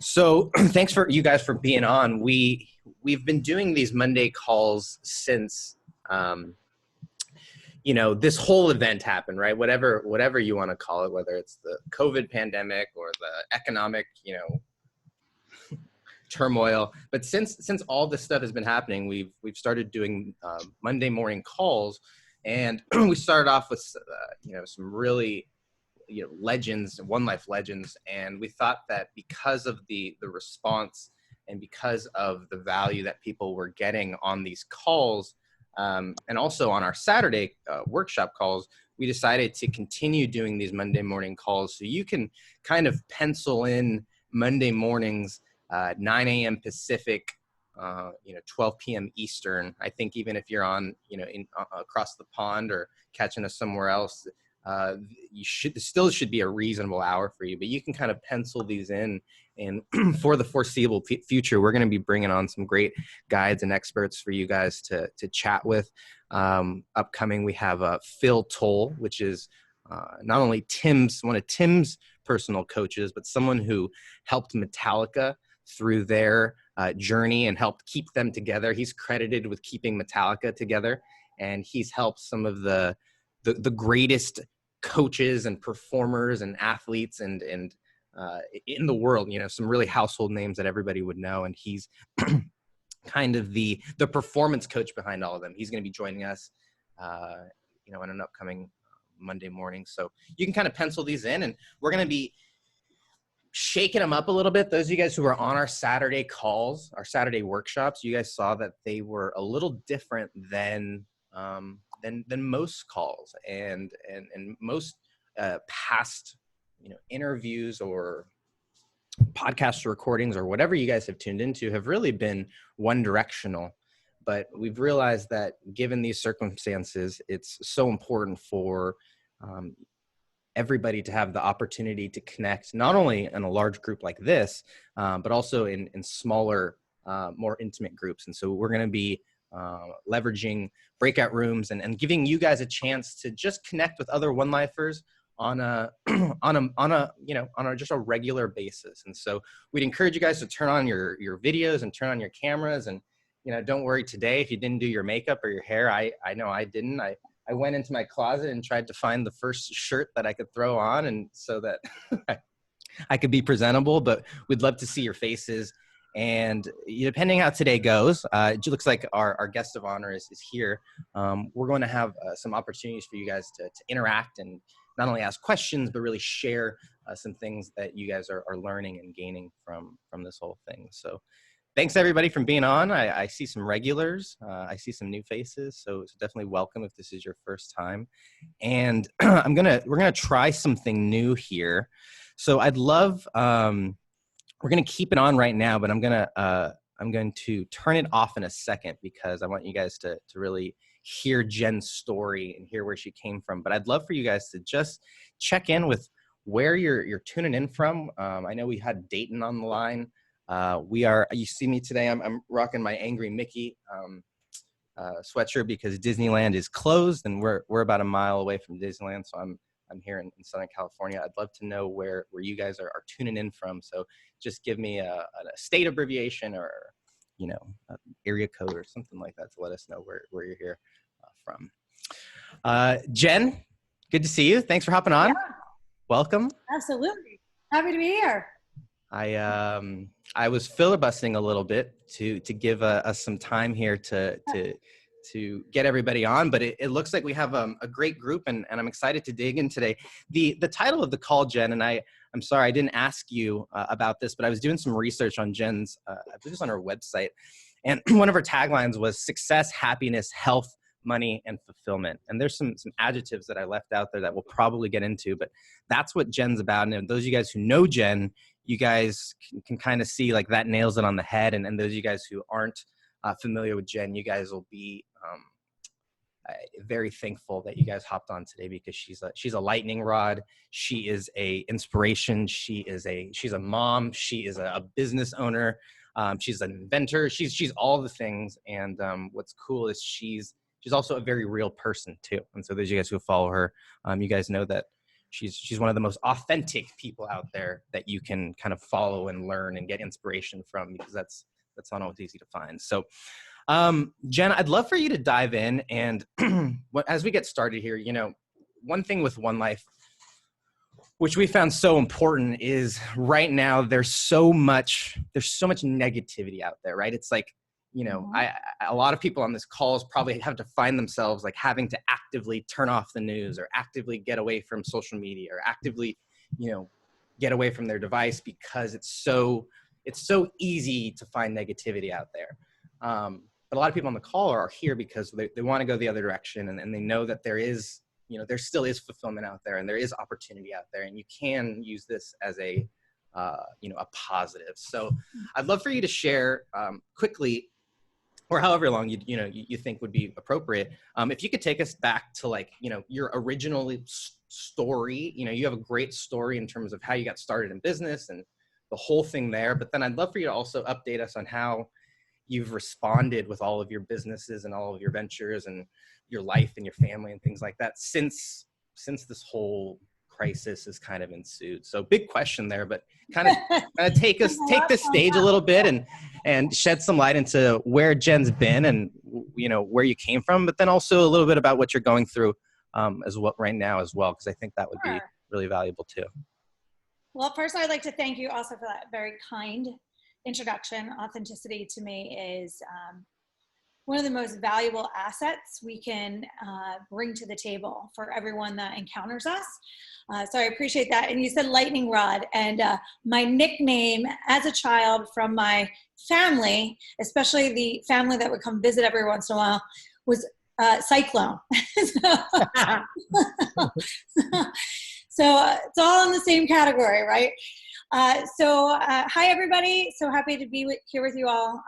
So thanks for you guys for being on. We've been doing these Monday calls since um, this whole event happened, right? Whatever you want to call it, whether it's the COVID pandemic or the economic turmoil. But since all this stuff has been happening, we've started doing Monday morning calls, and we started off with some really legends, One Life legends, and we thought that because of the response and because of the value that people were getting on these calls, and also on our Saturday workshop calls, we decided to continue doing these Monday morning calls. So you can kind of pencil in Monday mornings, 9 a.m. Pacific, 12 p.m. Eastern. I think even if you're on, across the pond or catching us somewhere else, still should be a reasonable hour for you, but you can kind of pencil these in. And for the foreseeable future, we're going to be bringing on some great guides and experts for you guys to chat with. Upcoming, we have Phil Toll, which is not only one of Tim's personal coaches, but someone who helped Metallica through their journey and helped keep them together. He's credited with keeping Metallica together, and he's helped some of the greatest coaches and performers and athletes and in the world, some really household names that everybody would know. And he's kind of the performance coach behind all of them. He's going to be joining us, in an upcoming Monday morning. So you can kind of pencil these in, and we're going to be shaking them up a little bit. Those of you guys who are on our Saturday calls, our Saturday workshops, you guys saw that they were a little different than most calls and most past interviews or podcast recordings or whatever you guys have tuned into have really been one directional. But we've realized that given these circumstances, it's so important for everybody to have the opportunity to connect, not only in a large group like this, but also in smaller, more intimate groups. And so we're going to be leveraging breakout rooms and giving you guys a chance to just connect with other One Lifers on a just a regular basis. And so we'd encourage you guys to turn on your videos and turn on your cameras, and don't worry today if you didn't do your makeup or your hair. I know I didn't. I went into my closet and tried to find the first shirt that I could throw on, and so that I could be presentable. But we'd love to see your faces. And depending how today goes, it looks like our guest of honor is here. We're going to have some opportunities for you guys to interact and not only ask questions, but really share some things that you guys are learning and gaining from this whole thing. So thanks everybody for being on. I see some regulars. I see some new faces. So definitely welcome if this is your first time. And we're gonna try something new here. So I'd love, we're going to keep it on right now, but I'm going to turn it off in a second because I want you guys to really hear Jen's story and hear where she came from. But I'd love for you guys to just check in with where you're tuning in from. I know we had Dayton on the line. You see me today. I'm rocking my Angry Mickey sweatshirt because Disneyland is closed, and we're about a mile away from Disneyland. So I'm here in Southern California. I'd love to know where you guys are tuning in from. So just give me a state abbreviation or, area code or something like that to let us know where you're here from. Jen, good to see you. Thanks for hopping on. Yeah, Welcome. absolutely. Happy to be here. I was filibustering a little bit to give us some time here to get everybody on, but it looks like we have a great group, and I'm excited to dig in today. The title of the call, Jen, and I'm sorry I didn't ask you about this, but I was doing some research on Jen's, I believe it's on her website, and one of her taglines was success, happiness, health, money, and fulfillment. And there's some adjectives that I left out there that we'll probably get into, but that's what Jen's about. And those of you guys who know Jen, you guys can kind of see like that nails it on the head. And those of you guys who aren't familiar with Jen, you guys will be very thankful that you guys hopped on today because she's a lightning rod. She is a inspiration. She's a mom. She is a business owner. She's an inventor. She's all the things. And what's cool is she's also a very real person too. And so those of you guys who follow her, you guys know that she's one of the most authentic people out there that you can kind of follow and learn and get inspiration from, because that's not always easy to find. So, Jen, I'd love for you to dive in, and as we get started here, one thing with One Life, which we found so important, is right now there's so much negativity out there, right? It's like, a lot of people on this calls probably have to find themselves like having to actively turn off the news, or actively get away from social media, or actively, get away from their device, because it's so easy to find negativity out there. But a lot of people on the call are here because they want to go the other direction, and they know that there is, there still is fulfillment out there, and there is opportunity out there, and you can use this as a positive. So I'd love for you to share quickly, or however long you think would be appropriate. If you could take us back to your original story. You have a great story in terms of how you got started in business and the whole thing there. But then I'd love for you to also update us on how you've responded with all of your businesses and all of your ventures and your life and your family and things like that since this whole crisis has kind of ensued. So big question there, but kind of take the stage a little bit and shed some light into where Jen's been and where you came from, but then also a little bit about what you're going through as well right now as well, because I think that would be really valuable too. Well, first I'd like to thank you also for that very kind introduction. Authenticity to me is one of the most valuable assets we can bring to the table for everyone that encounters us. So I appreciate that. And you said lightning rod, and my nickname as a child from my family, especially the family that would come visit every once in a while, was Cyclone. So it's all in the same category, right? Hi everybody. So happy to be here with you all.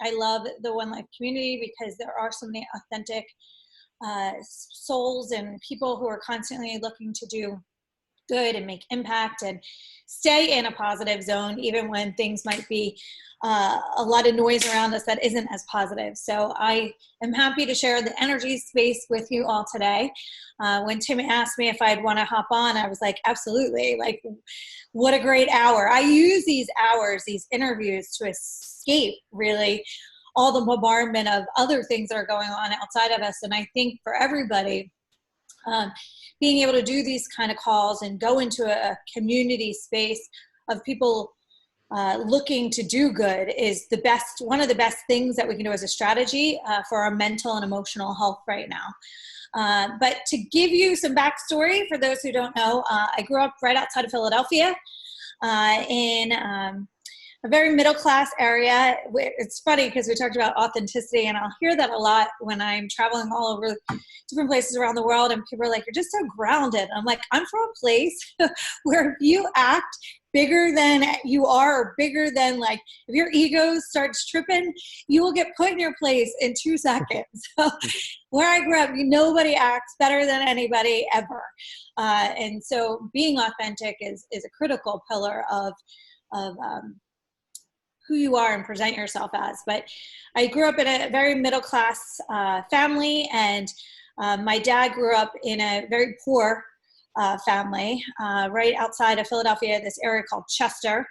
I love the One Life community because there are so many authentic souls and people who are constantly looking to do good and make impact and stay in a positive zone, even when things might be a lot of noise around us that isn't as positive. So I am happy to share the energy space with you all today. When Tim asked me if I'd want to hop on, I was like, absolutely. Like, what a great hour. I use these hours, these interviews, to escape really all the bombardment of other things that are going on outside of us. And I think for everybody, being able to do these kind of calls and go into a community space of people looking to do good is one of the best things that we can do as a strategy for our mental and emotional health right now. But to give you some backstory for those who don't know, I grew up right outside of Philadelphia in a very middle-class area. It's funny because we talked about authenticity, and I'll hear that a lot when I'm traveling all over different places around the world, and people are like, you're just so grounded. And I'm like, I'm from a place where if you act bigger than you are, or bigger than, like, if your ego starts tripping, you will get put in your place in 2 seconds. So where I grew up, nobody acts better than anybody ever. And so being authentic is a critical pillar of who you are and present yourself as. But I grew up in a very middle-class family, and my dad grew up in a very poor family right outside of Philadelphia, this area called Chester.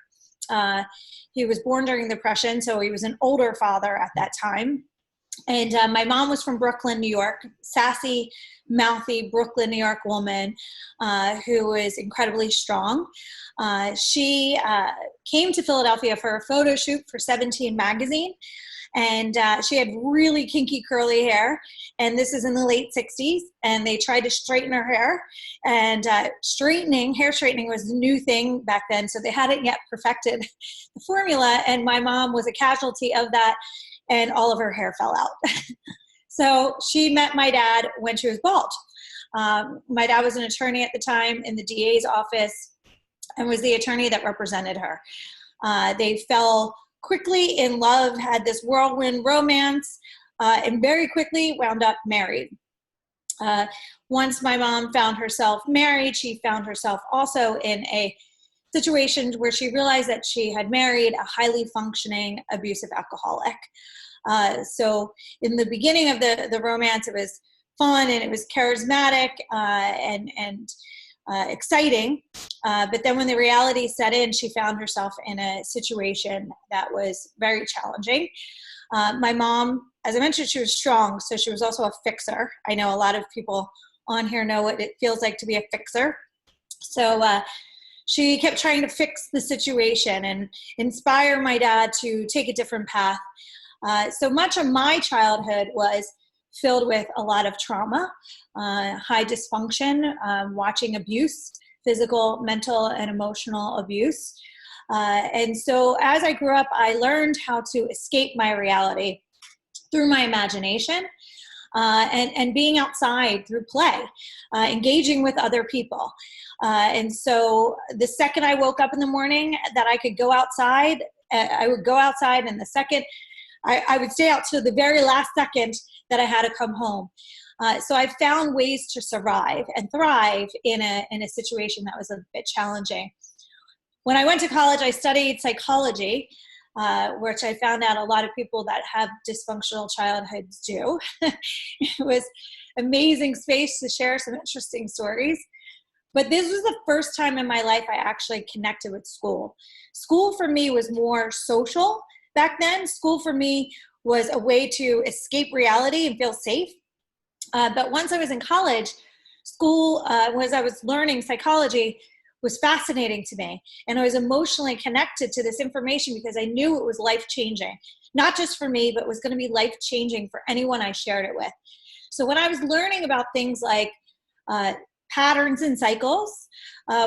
He was born during the Depression, so he was an older father at that time. And my mom was from Brooklyn, New York, sassy, mouthy Brooklyn, New York woman who was incredibly strong. She came to Philadelphia for a photo shoot for 17 magazine. And she had really kinky curly hair, and this is in the late 60s, and they tried to straighten her hair, and hair straightening was the new thing back then, so they hadn't yet perfected the formula, and my mom was a casualty of that, and all of her hair fell out. So she met my dad when she was bald. My dad was an attorney at the time in the DA's office and was the attorney that represented her. They fell quickly in love, had this whirlwind romance, and very quickly wound up married. Once my mom found herself married, she found herself also in a situation where she realized that she had married a highly functioning abusive alcoholic. So in the beginning of the romance, it was fun and it was charismatic, and exciting. But then when the reality set in, she found herself in a situation that was very challenging. My mom, as I mentioned, she was strong, so she was also a fixer. I know a lot of people on here know what it feels like to be a fixer. So she kept trying to fix the situation and inspire my dad to take a different path. So much of my childhood was filled with a lot of trauma, high dysfunction, watching abuse, physical, mental, and emotional abuse. And so as I grew up, I learned how to escape my reality through my imagination and being outside through play, engaging with other people. And so the second I woke up in the morning that I could go outside, I would go outside, and the second I would stay out till the very last second that I had to come home. So I found ways to survive and thrive in a situation that was a bit challenging. When I went to college, I studied psychology, which I found out a lot of people that have dysfunctional childhoods do. It was amazing space to share some interesting stories. But this was the first time in my life I actually connected with school. School for me was more social back then. School for me was a way to escape reality and feel safe. But once I was in college, school, as I was learning psychology, was fascinating to me. And I was emotionally connected to this information because I knew it was life-changing, not just for me, but it was going to be life-changing for anyone I shared it with. So when I was learning about things like patterns and cycles,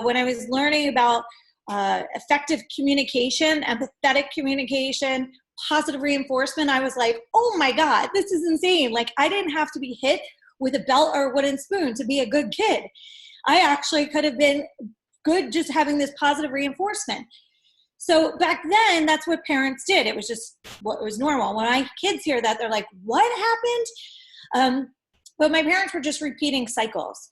when I was learning about effective communication, empathetic communication, positive reinforcement, I was like, oh my God, this is insane. Like, I didn't have to be hit with a belt or a wooden spoon to be a good kid. I actually could have been good just having this positive reinforcement. So back then, that's what parents did. It was just what was normal. When my kids hear that, they're like, what happened? But my parents were just repeating cycles.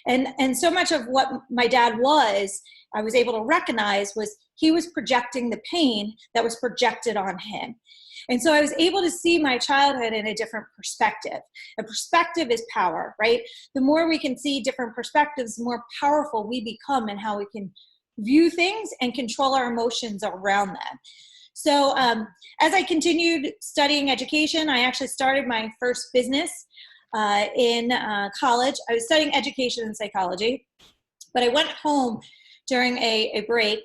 And so much of what my dad was, I was able to recognize was he was projecting the pain that was projected on him. And so I was able to see my childhood in a different perspective. A perspective is power, right? The more we can see different perspectives, the more powerful we become in how we can view things and control our emotions around them. So as I continued studying education, I actually started my first business in college. I was studying education and psychology, but I went home during a break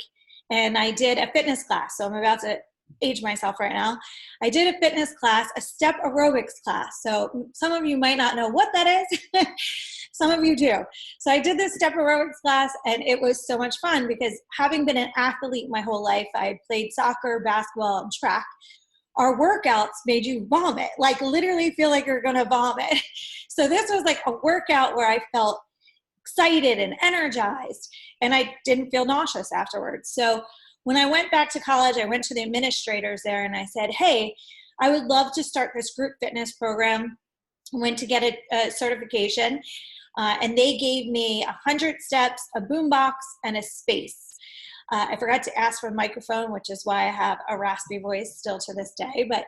and I did a fitness class. So I'm about to age myself right now. I did a fitness class, a step aerobics class. So some of you might not know what that is. Some of you do. So I did this step aerobics class and it was so much fun because having been an athlete my whole life, I played soccer, basketball, and track. Our workouts made you vomit, like literally feel like you're going to vomit. So this was like a workout where I felt excited and energized and I didn't feel nauseous afterwards. So when I went back to college, I went to the administrators there and I said, hey, I would love to start this group fitness program. I went to get a certification and they gave me 100 steps, a boombox, and a space. I forgot to ask for a microphone, which is why I have a raspy voice still to this day. But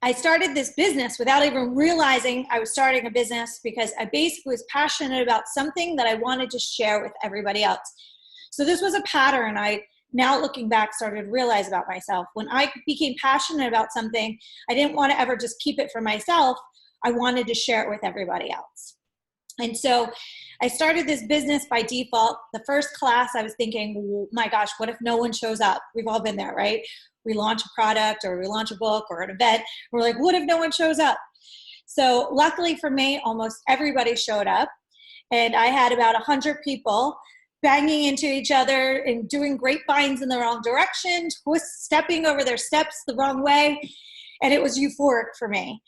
I started this business without even realizing I was starting a business because I basically was passionate about something that I wanted to share with everybody else. So this was a pattern I, now looking back, started to realize about myself. When I became passionate about something, I didn't want to ever just keep it for myself. I wanted to share it with everybody else. And so I started this business by default. The first class, I was thinking, oh my gosh, what if no one shows up? We've all been there, right? We launch a product or we launch a book or an event. We're like, what if no one shows up? So luckily for me, almost everybody showed up. And I had about 100 people banging into each other and doing grapevines in the wrong direction, stepping over their steps the wrong way. And it was euphoric for me.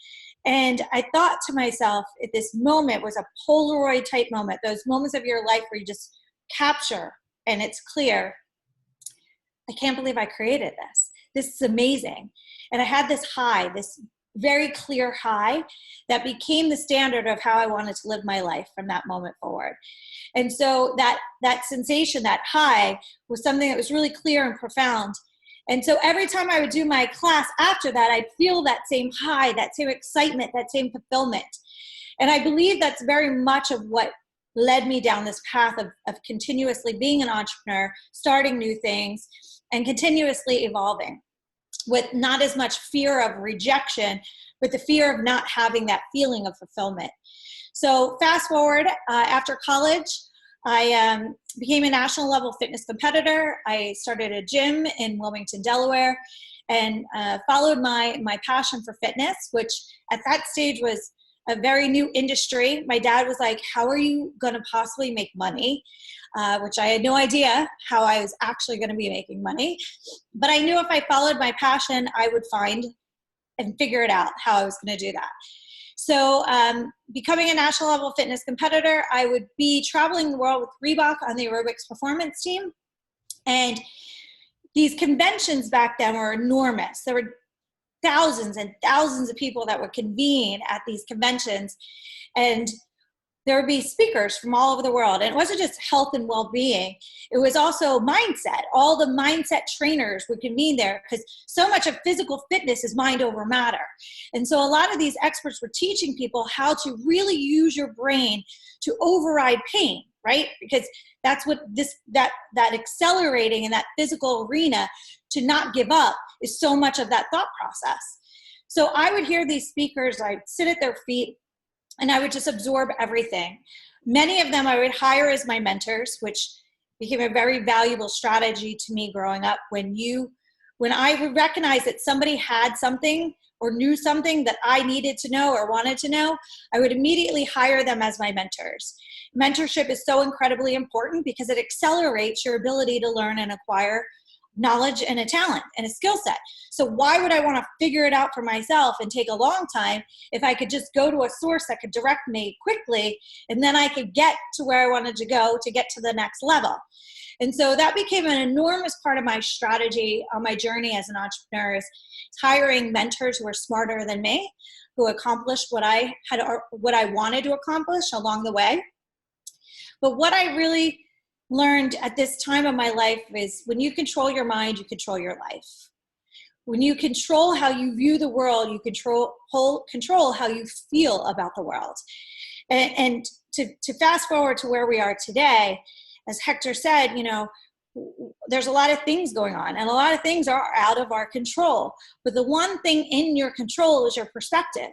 And I thought to myself, at this moment was a Polaroid type moment, those moments of your life where you just capture and it's clear. I can't believe I created this. This is amazing. And I had this high, this very clear high that became the standard of how I wanted to live my life from that moment forward. And so that sensation, that high, was something that was really clear and profound. And so every time I would do my class after that, I'd feel that same high, that same excitement, that same fulfillment. And I believe that's very much of what led me down this path of continuously being an entrepreneur, starting new things, and continuously evolving with not as much fear of rejection, but the fear of not having that feeling of fulfillment. So fast forward, after college, I became a national level fitness competitor. I started a gym in Wilmington, Delaware, and followed my passion for fitness, which at that stage was a very new industry. My dad was like, how are you going to possibly make money? Which I had no idea how I was actually going to be making money. But I knew if I followed my passion, I would find and figure it out how I was going to do that. So becoming a national level fitness competitor, I would be traveling the world with Reebok on the aerobics performance team. And these conventions back then were enormous. There were thousands and thousands of people that would convene at these conventions. And there would be speakers from all over the world. And it wasn't just health and well-being. It was also mindset. All the mindset trainers would convene there because so much of physical fitness is mind over matter. And so a lot of these experts were teaching people how to really use your brain to override pain, right? Because that's what that accelerating in that physical arena to not give up is so much of that thought process. So I would hear these speakers, I'd sit at their feet, and I would just absorb everything. Many of them I would hire as my mentors, which became a very valuable strategy to me growing up. When I would recognize that somebody had something or knew something that I needed to know or wanted to know, I would immediately hire them as my mentors. Mentorship is so incredibly important because it accelerates your ability to learn and acquire knowledge and a talent and a skill set. So why would I want to figure it out for myself and take a long time if I could just go to a source that could direct me quickly, and then I could get to where I wanted to go to get to the next level? And so that became an enormous part of my strategy on my journey as an entrepreneur, is hiring mentors who are smarter than me, who accomplished what I wanted to accomplish along the way. But what I really learned at this time of my life is when you control your mind, you control your life. When you control how you view the world, you control how you feel about the world. And to fast forward to where we are today, as Hector said, there's a lot of things going on, and a lot of things are out of our control. But the one thing in your control is your perspective.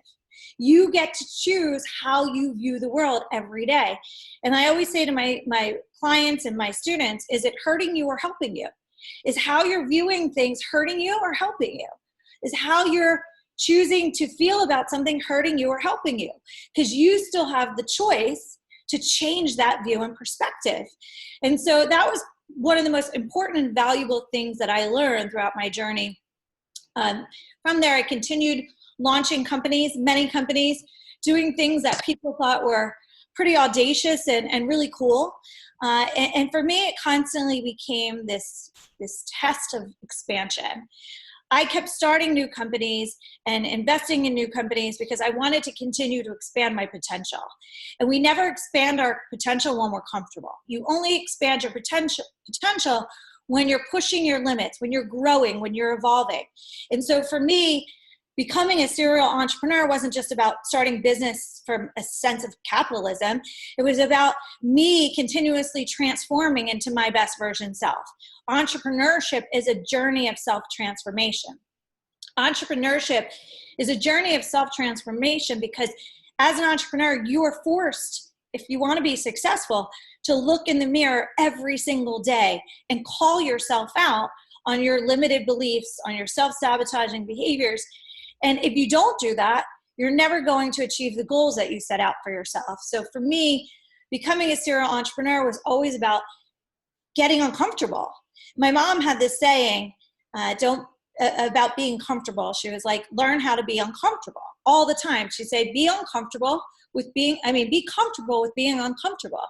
You get to choose how you view the world every day. And I always say to my clients and my students, is it hurting you or helping you? Is how you're viewing things hurting you or helping you? Is how you're choosing to feel about something hurting you or helping you? Because you still have the choice to change that view and perspective. And so that was one of the most important and valuable things that I learned throughout my journey. From there, I continued launching companies, many companies, doing things that people thought were pretty audacious and really cool. And for me, it constantly became this test of expansion. I kept starting new companies and investing in new companies because I wanted to continue to expand my potential. And we never expand our potential when we're comfortable. You only expand your potential when you're pushing your limits, when you're growing, when you're evolving. And so for me, becoming a serial entrepreneur wasn't just about starting business from a sense of capitalism. It was about me continuously transforming into my best version self. Entrepreneurship is a journey of self-transformation. Entrepreneurship is a journey of self-transformation because as an entrepreneur, you are forced, if you want to be successful, to look in the mirror every single day and call yourself out on your limited beliefs, on your self-sabotaging behaviors. And if you don't do that, you're never going to achieve the goals that you set out for yourself. So for me, becoming a serial entrepreneur was always about getting uncomfortable. My mom had this saying, about being comfortable. She was like, learn how to be uncomfortable all the time. She'd say, be comfortable with being uncomfortable.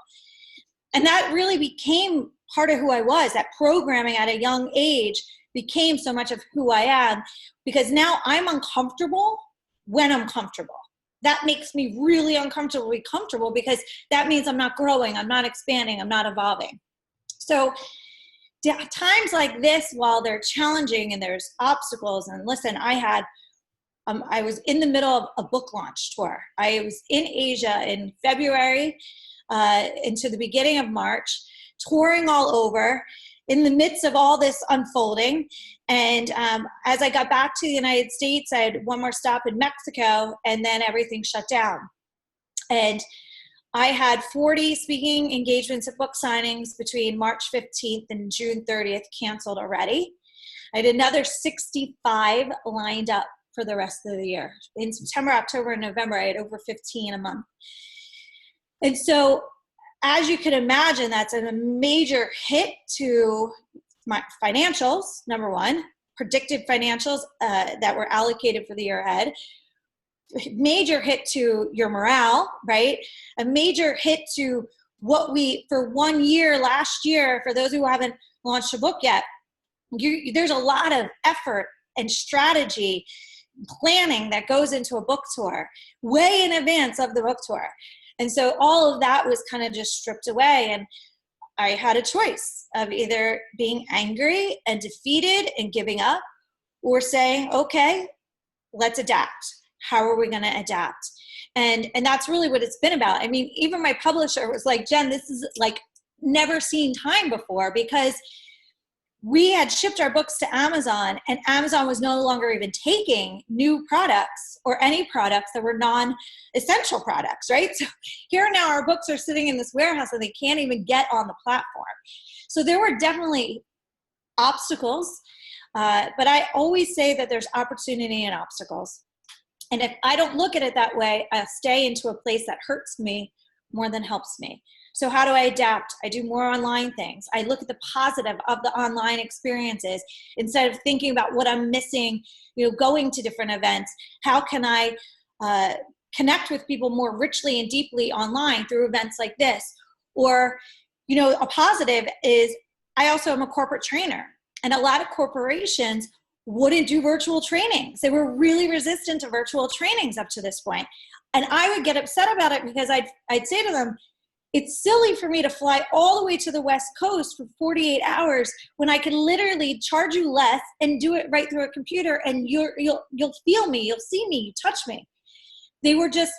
And that really became part of who I was. That programming at a young age became so much of who I am, because now I'm uncomfortable when I'm comfortable. That makes me really uncomfortably comfortable because that means I'm not growing, I'm not expanding, I'm not evolving. So times like this, while they're challenging and there's obstacles, and listen, I was in the middle of a book launch tour. I was in Asia in February into the beginning of March, touring all over in the midst of all this unfolding. And as I got back to the United States, I had one more stop in Mexico, and then everything shut down. And I had 40 speaking engagements and book signings between March 15th and June 30th canceled already. I had another 65 lined up for the rest of the year. In September, October, and November, I had over 15 a month. And so, as you can imagine, that's a major hit to my financials, number one, predicted financials that were allocated for the year ahead. Major hit to your morale, right? A major hit to what we, for 1 year last year, for those who haven't launched a book yet, there's a lot of effort and strategy planning that goes into a book tour way in advance of the book tour. And so all of that was kind of just stripped away. And I had a choice of either being angry and defeated and giving up, or saying, okay, let's adapt. How are we going to adapt? And that's really what it's been about. I mean, even my publisher was like, Jen, this is like never seen time before, because we had shipped our books to Amazon, and Amazon was no longer even taking new products or any products that were non-essential products, right? So here now our books are sitting in this warehouse and they can't even get on the platform. So there were definitely obstacles, but I always say that there's opportunity in obstacles. And if I don't look at it that way, I'll stay into a place that hurts me more than helps me. So how do I adapt? I do more online things. I look at the positive of the online experiences instead of thinking about what I'm missing, going to different events. How can I connect with people more richly and deeply online through events like this? Or, a positive is I also am a corporate trainer, and a lot of corporations wouldn't do virtual trainings. They were really resistant to virtual trainings up to this point. And I would get upset about it because I'd say to them, it's silly for me to fly all the way to the West Coast for 48 hours when I can literally charge you less and do it right through a computer, and you'll feel me, you'll see me, you touch me. They were just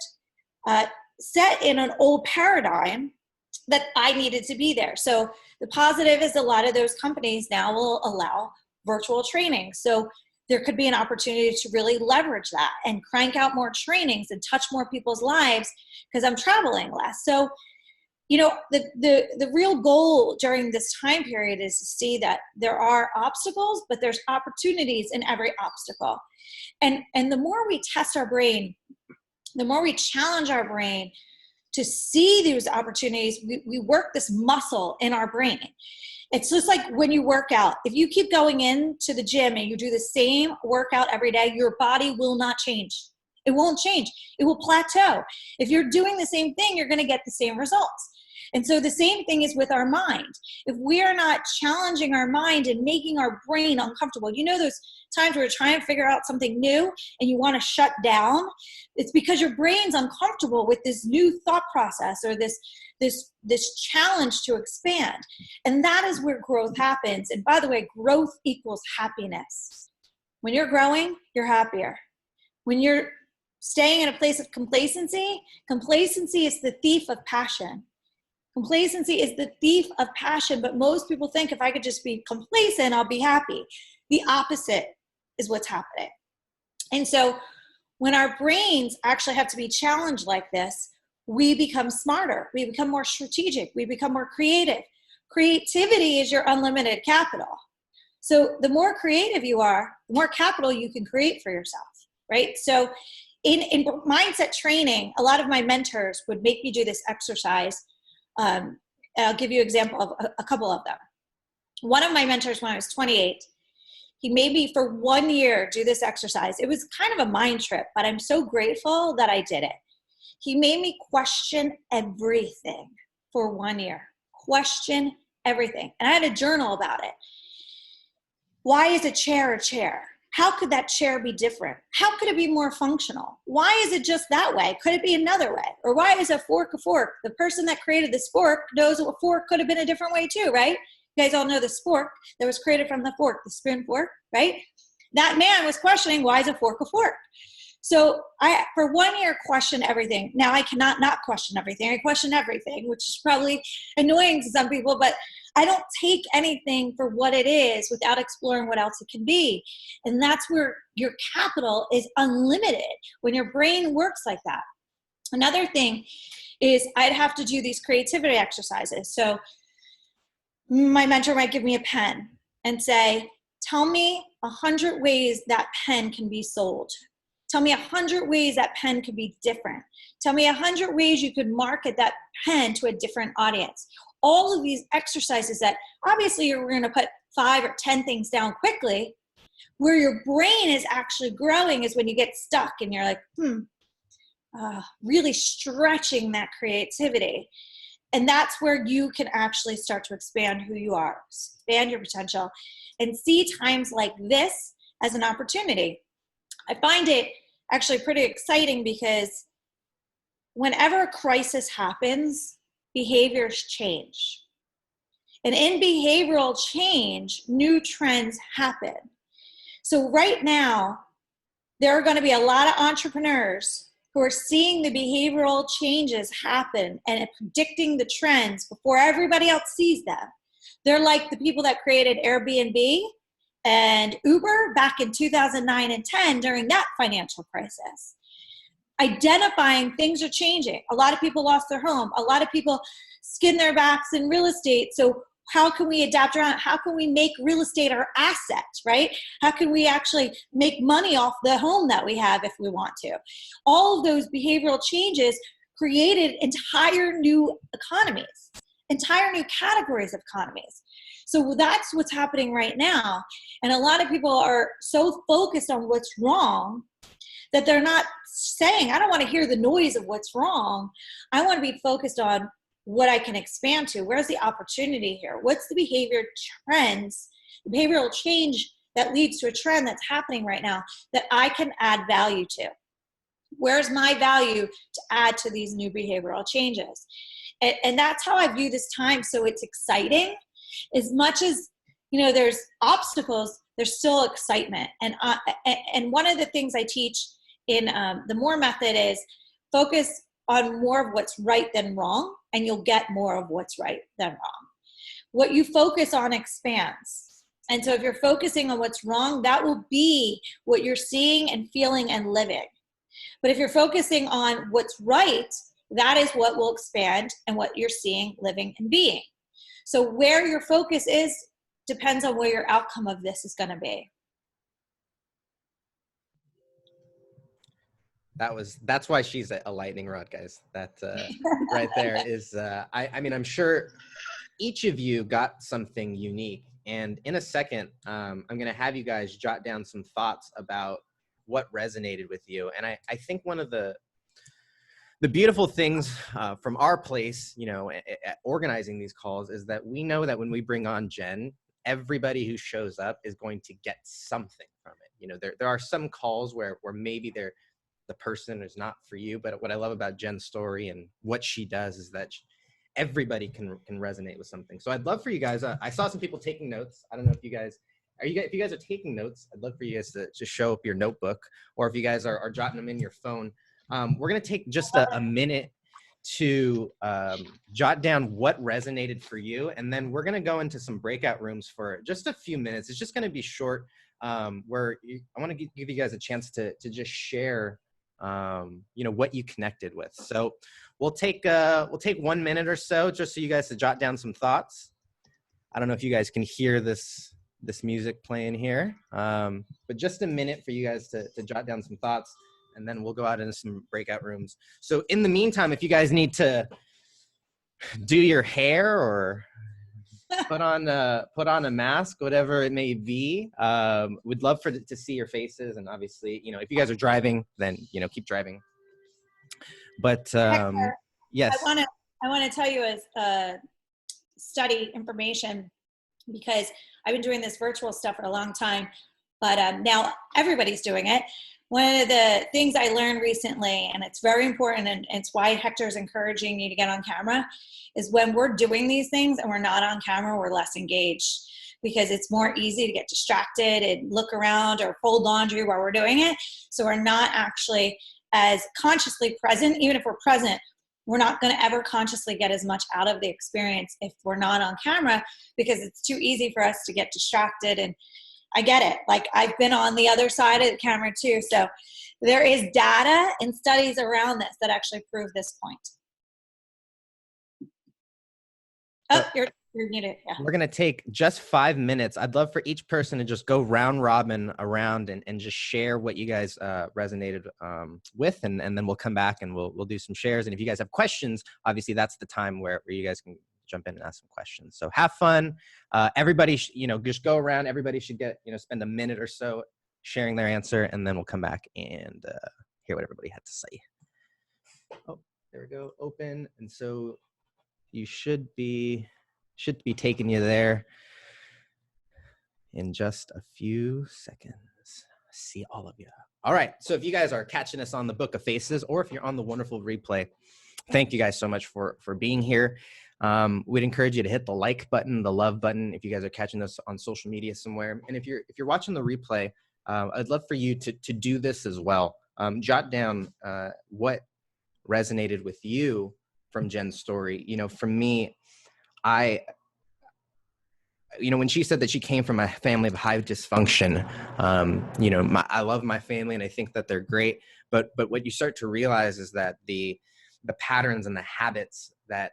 set in an old paradigm that I needed to be there. So the positive is a lot of those companies now will allow virtual training. So there could be an opportunity to really leverage that and crank out more trainings and touch more people's lives because I'm traveling less. So the real goal during this time period is to see that there are obstacles, but there's opportunities in every obstacle. And the more we test our brain, the more we challenge our brain to see these opportunities, we work this muscle in our brain. It's just like when you work out. If you keep going into the gym and you do the same workout every day, your body will not change. It won't change. It will plateau. If you're doing the same thing, you're going to get the same results. And so the same thing is with our mind. If we are not challenging our mind and making our brain uncomfortable, those times where you're trying to figure out something new and you want to shut down, it's because your brain's uncomfortable with this new thought process or this challenge to expand. And that is where growth happens. And by the way, growth equals happiness. When you're growing, you're happier. When you're staying in a place of complacency is the thief of passion. Complacency is the thief of passion, but most people think if I could just be complacent, I'll be happy. The opposite is what's happening. And so when our brains actually have to be challenged like this, we become smarter. We become more strategic. We become more creative. Creativity is your unlimited capital. So the more creative you are, the more capital you can create for yourself, right? So in mindset training, a lot of my mentors would make me do this exercise. I'll give you an example of a couple of them. One of my mentors when I was 28, he made me for 1 year do this exercise. It was kind of a mind trip, but I'm so grateful that I did it. He made me question everything for 1 year. Question everything. And I had a journal about it. Why is a chair a chair? How could that chair be different? How could it be more functional? Why is it just that way? Could it be another way? Or why is a fork a fork? The person that created this fork knows a fork could have been a different way too, right? You guys all know the spork that was created from the fork, the spoon fork, right? That man was questioning, why is a fork a fork? So I, for 1 year, questioned everything. Now I cannot not question everything. I question everything, which is probably annoying to some people, but I don't take anything for what it is without exploring what else it can be. And that's where your capital is unlimited when your brain works like that. Another thing is I'd have to do these creativity exercises. So my mentor might give me a pen and say, tell me 100 ways that pen can be sold. Tell me 100 ways that pen could be different. Tell me 100 ways you could market that pen to a different audience. All of these exercises that obviously you're going to put 5 or 10 things down quickly. Where your brain is actually growing is when you get stuck and you're like, really stretching that creativity. And that's where you can actually start to expand who you are, expand your potential, and see times like this as an opportunity. I find it actually pretty exciting because whenever a crisis happens, behaviors change. And in behavioral change, new trends happen. So right now, there are going to be a lot of entrepreneurs who are seeing the behavioral changes happen and predicting the trends before everybody else sees them. They're like the people that created Airbnb and Uber back in 2009 and 10 during that financial crisis. Identifying things are changing. A lot of people lost their home. A lot of people skinned their backs in real estate. So how can we adapt around? How can we make real estate our asset, right? How can we actually make money off the home that we have if we want to? All of those behavioral changes created entire new economies, entire new categories of economies. So that's what's happening right now. And a lot of people are so focused on what's wrong that they're not saying, I don't want to hear the noise of what's wrong. I want to be focused on what I can expand to. Where's the opportunity here? What's the behavior trends, the behavioral change that leads to a trend that's happening right now that I can add value to? Where's my value to add to these new behavioral changes? And that's how I view this time. So it's exciting. As much as, there's obstacles, there's still excitement. And one of the things I teach in the MORE method is focus on more of what's right than wrong, and you'll get more of what's right than wrong. What you focus on expands. And so if you're focusing on what's wrong, that will be what you're seeing and feeling and living. But if you're focusing on what's right, that is what will expand and what you're seeing, living, and being. So where your focus is depends on where your outcome of this is going to be. That's why she's a lightning rod, guys. That right there is, I mean, I'm sure each of you got something unique. And in a second, I'm going to have you guys jot down some thoughts about what resonated with you. And I think one of the beautiful things from our place, at organizing these calls is that we know that when we bring on Jen, everybody who shows up is going to get something from it. There are some calls where maybe the person is not for you, but what I love about Jen's story and what she does is that everybody can resonate with something. So I'd love for you guys, I saw some people taking notes. I don't know if you guys are taking notes, I'd love for you guys to show up your notebook, or if you guys are jotting them in your phone. We're going to take just a minute to jot down what resonated for you. And then we're going to go into some breakout rooms for just a few minutes. It's just going to be short, where I want to give you guys a chance to just share what you connected with. So we'll take 1 minute or so just so you guys to jot down some thoughts. I don't know if you guys can hear this music playing here, but just a minute for you guys to jot down some thoughts, and then we'll go out into some breakout rooms. So in the meantime, if you guys need to do your hair or put on a mask, whatever it may be, we'd love to see your faces. And obviously, if you guys are driving, then keep driving. But Hector, yes, I want to tell you as study information, because I've been doing this virtual stuff for a long time, but now everybody's doing it. One of the things I learned recently, and it's very important, and it's why Hector's encouraging you to get on camera, is when we're doing these things and we're not on camera, we're less engaged. because it's more easy to get distracted and look around or fold laundry while we're doing it. So we're not actually as consciously present. Even if we're present, we're not going to ever consciously get as much out of the experience if we're not on camera, because it's too easy for us to get distracted. And I get it. Like, I've been on the other side of the camera too. So there is data and studies around this that actually prove this point. Oh, you're muted. Yeah. We're going to take just 5 minutes. I'd love for each person to just go round robin around and just share what you guys resonated with. And then we'll come back and we'll do some shares. And if you guys have questions, obviously that's the time where you guys can jump in and ask some questions. So have fun. Everybody, just go around. Everybody should get, spend a minute or so sharing their answer, and then we'll come back and hear what everybody had to say. Oh, there we go. Open. And so you should be taking you there in just a few seconds. See all of you. All right. So if you guys are catching us on the Book of Faces, or if you're on the wonderful replay, thank you guys so much for being here. We'd encourage you to hit the like button, the love button, if you guys are catching this on social media somewhere. And if you're watching the replay, I'd love for you to do this as well. Jot down what resonated with you from Jen's story. For me, when she said that she came from a family of high dysfunction, I love my family and I think that they're great. But what you start to realize is that the patterns and the habits that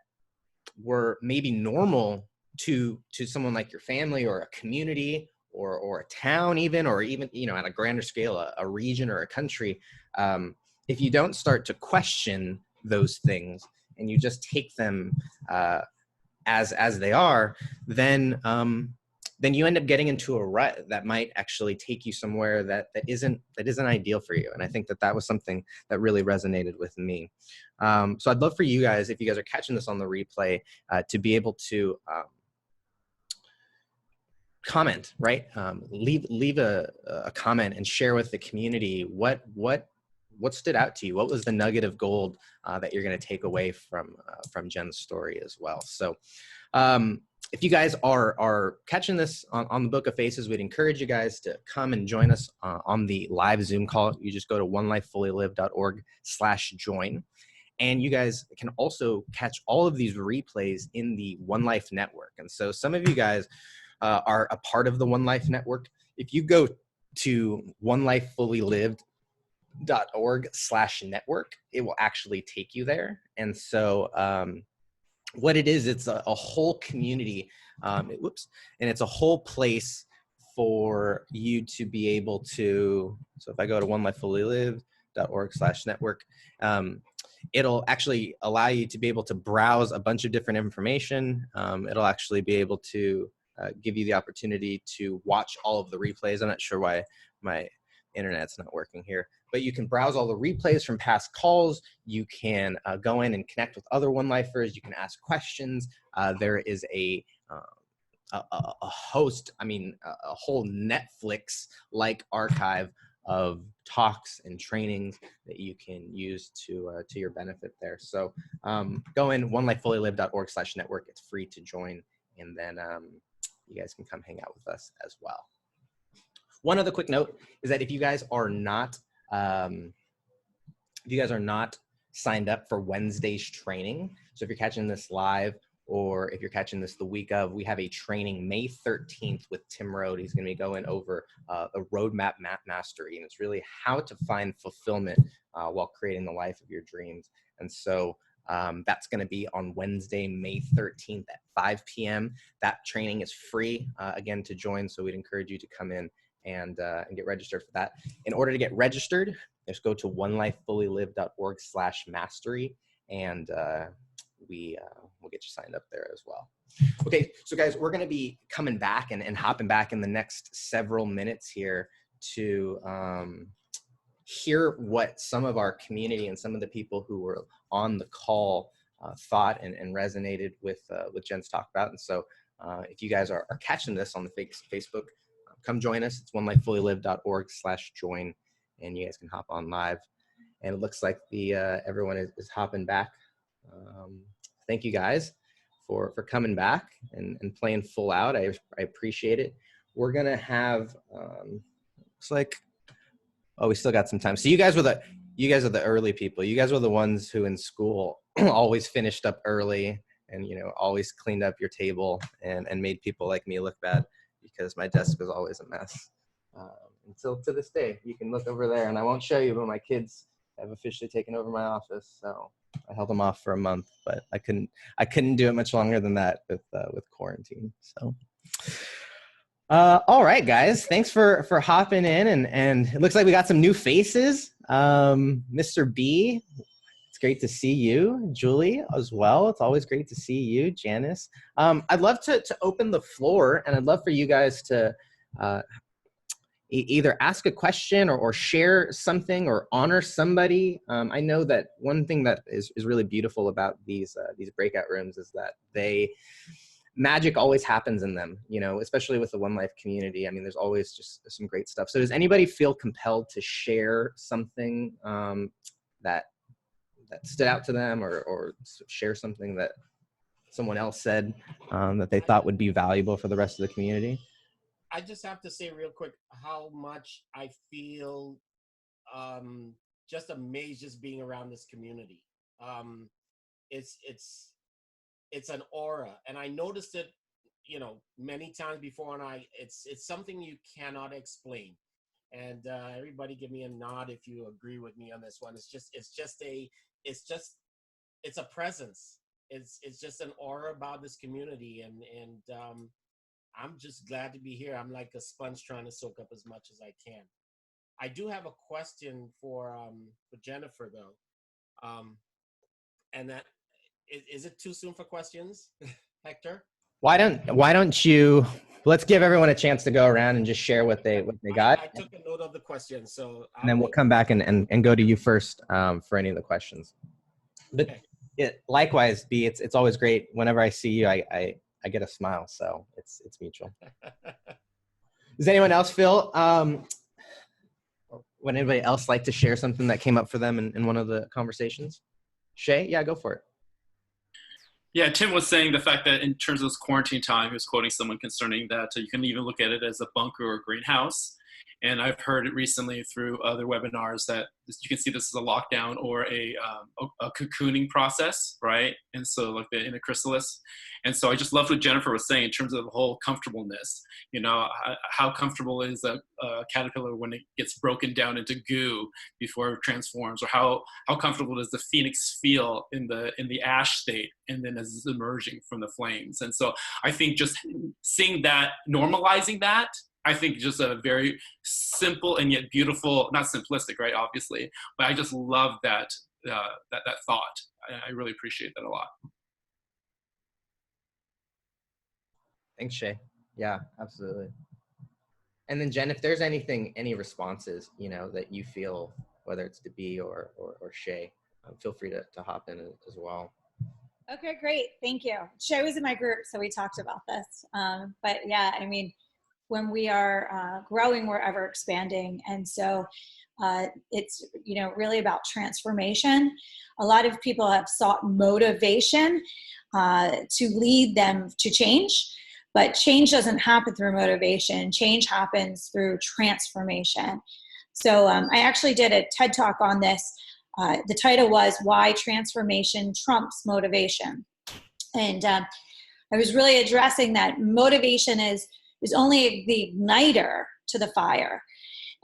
were maybe normal to someone like your family or a community or a town even, or even, at a grander scale, a region or a country, if you don't start to question those things and you just take them as they are, then you end up getting into a rut that might actually take you somewhere that isn't ideal for you. And I think that was something that really resonated with me. So I'd love for you guys, if you guys are catching this on the replay, to be able to comment, right? Leave a comment and share with the community what stood out to you. What was the nugget of gold that you're going to take away from Jen's story as well? So if you guys are catching this on the Book of Faces, we'd encourage you guys to come and join us on the live Zoom call. You just go to onelifefullylived.org/join. And you guys can also catch all of these replays in the One Life Network. And so some of you guys are a part of the One Life Network. If you go to onelifefullylived.org/network, it will actually take you there. And so what it is, it's a whole community, and it's a whole place for you to be able to, so if I go to onelifefullylived.org/network, it'll actually allow you to be able to browse a bunch of different information. It'll actually be able to give you the opportunity to watch all of the replays. I'm not sure why my internet's not working here, but you can browse all the replays from past calls. You can go in and connect with other One-Lifers. You can ask questions. There is a host, a whole Netflix-like archive of talks and trainings that you can use to your benefit there. So go in onelifefullylived.org/network. It's free to join, and then you guys can come hang out with us as well. One other quick note is that if you guys are not signed up for Wednesday's training, so if you're catching this live or if you're catching this the week of, we have a training May 13th with Tim Rode. He's going to be going over a roadmap map mastery, and it's really how to find fulfillment while creating the life of your dreams. And so that's going to be on Wednesday, May 13th at 5 p.m. That training is free, again, to join. So we'd encourage you to come in and get registered for that. In order to get registered, just go to onelifefullylived.org/mastery, and we'll get you signed up there as well. Okay, so guys, we're going to be coming back and hopping back in the next several minutes here to hear what some of our community and some of the people who were on the call thought and resonated with Jen's talk about. And so if you guys are catching this on the Facebook, come join us. It's onelifefullylived.org/join, and you guys can hop on live. And it looks like everyone is hopping back. Thank you guys for coming back and playing full out. I appreciate it. We're going to have, looks like, oh, we still got some time. So you guys are the early people. You guys were the ones who in school always finished up early and, always cleaned up your table and made people like me look bad because my desk was always a mess. Until to this day, you can look over there and I won't show you, but my kids have officially taken over my office. So I held them off for a month, but I couldn't do it much longer than that with quarantine. So, all right, guys, thanks for hopping in and it looks like we got some new faces. Mr. B, it's great to see you. Julie as well. It's always great to see you. Janice. I'd love to open the floor and I'd love for you guys to, either ask a question or share something or honor somebody. I know that one thing that is really beautiful about these breakout rooms is that magic always happens in them, especially with the One Life community. I mean, there's always just some great stuff. So does anybody feel compelled to share something that stood out to them or share something that someone else said that they thought would be valuable for the rest of the community? I just have to say real quick how much I feel just amazed just being around this community. It's an aura, and I noticed it, many times before, and it's something you cannot explain. And everybody give me a nod if you agree with me on this one. It's a presence. It's just an aura about this community, and I'm just glad to be here. I'm like a sponge trying to soak up as much as I can. I do have a question for Jennifer though, and that is it too soon for questions, Hector? Why don't you? Let's give everyone a chance to go around and just share what they got. I took a note of the question, so and then we'll come back and go to you first for any of the questions. But likewise, B, it's always great whenever I see you. I get a smile, so it's mutual. Does anyone else feel, would anybody else like to share something that came up for them in one of the conversations? Shay, yeah, go for it. Yeah, Tim was saying the fact that in terms of this quarantine time, he was quoting someone concerning that you can even look at it as a bunker or a greenhouse. And I've heard it recently through other webinars that you can see this as a lockdown or a cocooning process, right? And so like the inner chrysalis. And so I just loved what Jennifer was saying in terms of the whole comfortableness. How comfortable is a caterpillar when it gets broken down into goo before it transforms, or how comfortable does the phoenix feel in the ash state and then as it's emerging from the flames. And so I think just seeing that, normalizing that, I think just a very simple and yet beautiful, not simplistic, right, obviously, but I just love that thought. I really appreciate that a lot. Thanks, Shay. Yeah, absolutely. And then Jen, if there's any responses, that you feel, whether it's to B or Shay, feel free to hop in as well. Okay, great. Thank you. Shay was in my group, so we talked about this. But yeah, I mean, when we are growing, we're ever expanding. And so it's, really about transformation. A lot of people have sought motivation to lead them to change, but change doesn't happen through motivation. Change happens through transformation. So I actually did a TED Talk on this. The title was Why Transformation Trumps Motivation. And I was really addressing that motivation is only the igniter to the fire.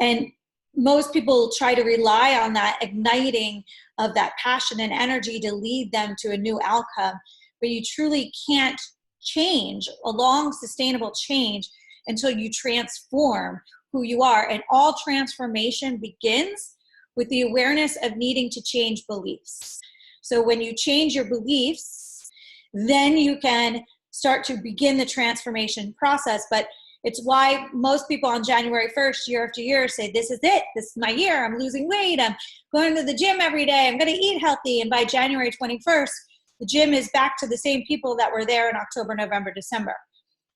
And most people try to rely on that igniting of that passion and energy to lead them to a new outcome. But you truly can't change, a long sustainable change, until you transform who you are. And all transformation begins with the awareness of needing to change beliefs. So when you change your beliefs, then you can start to begin the transformation process. But it's why most people on January 1st, year after year, say, this is it. This is my year. I'm losing weight. I'm going to the gym every day. I'm going to eat healthy. And by January 21st, the gym is back to the same people that were there in October, November, December,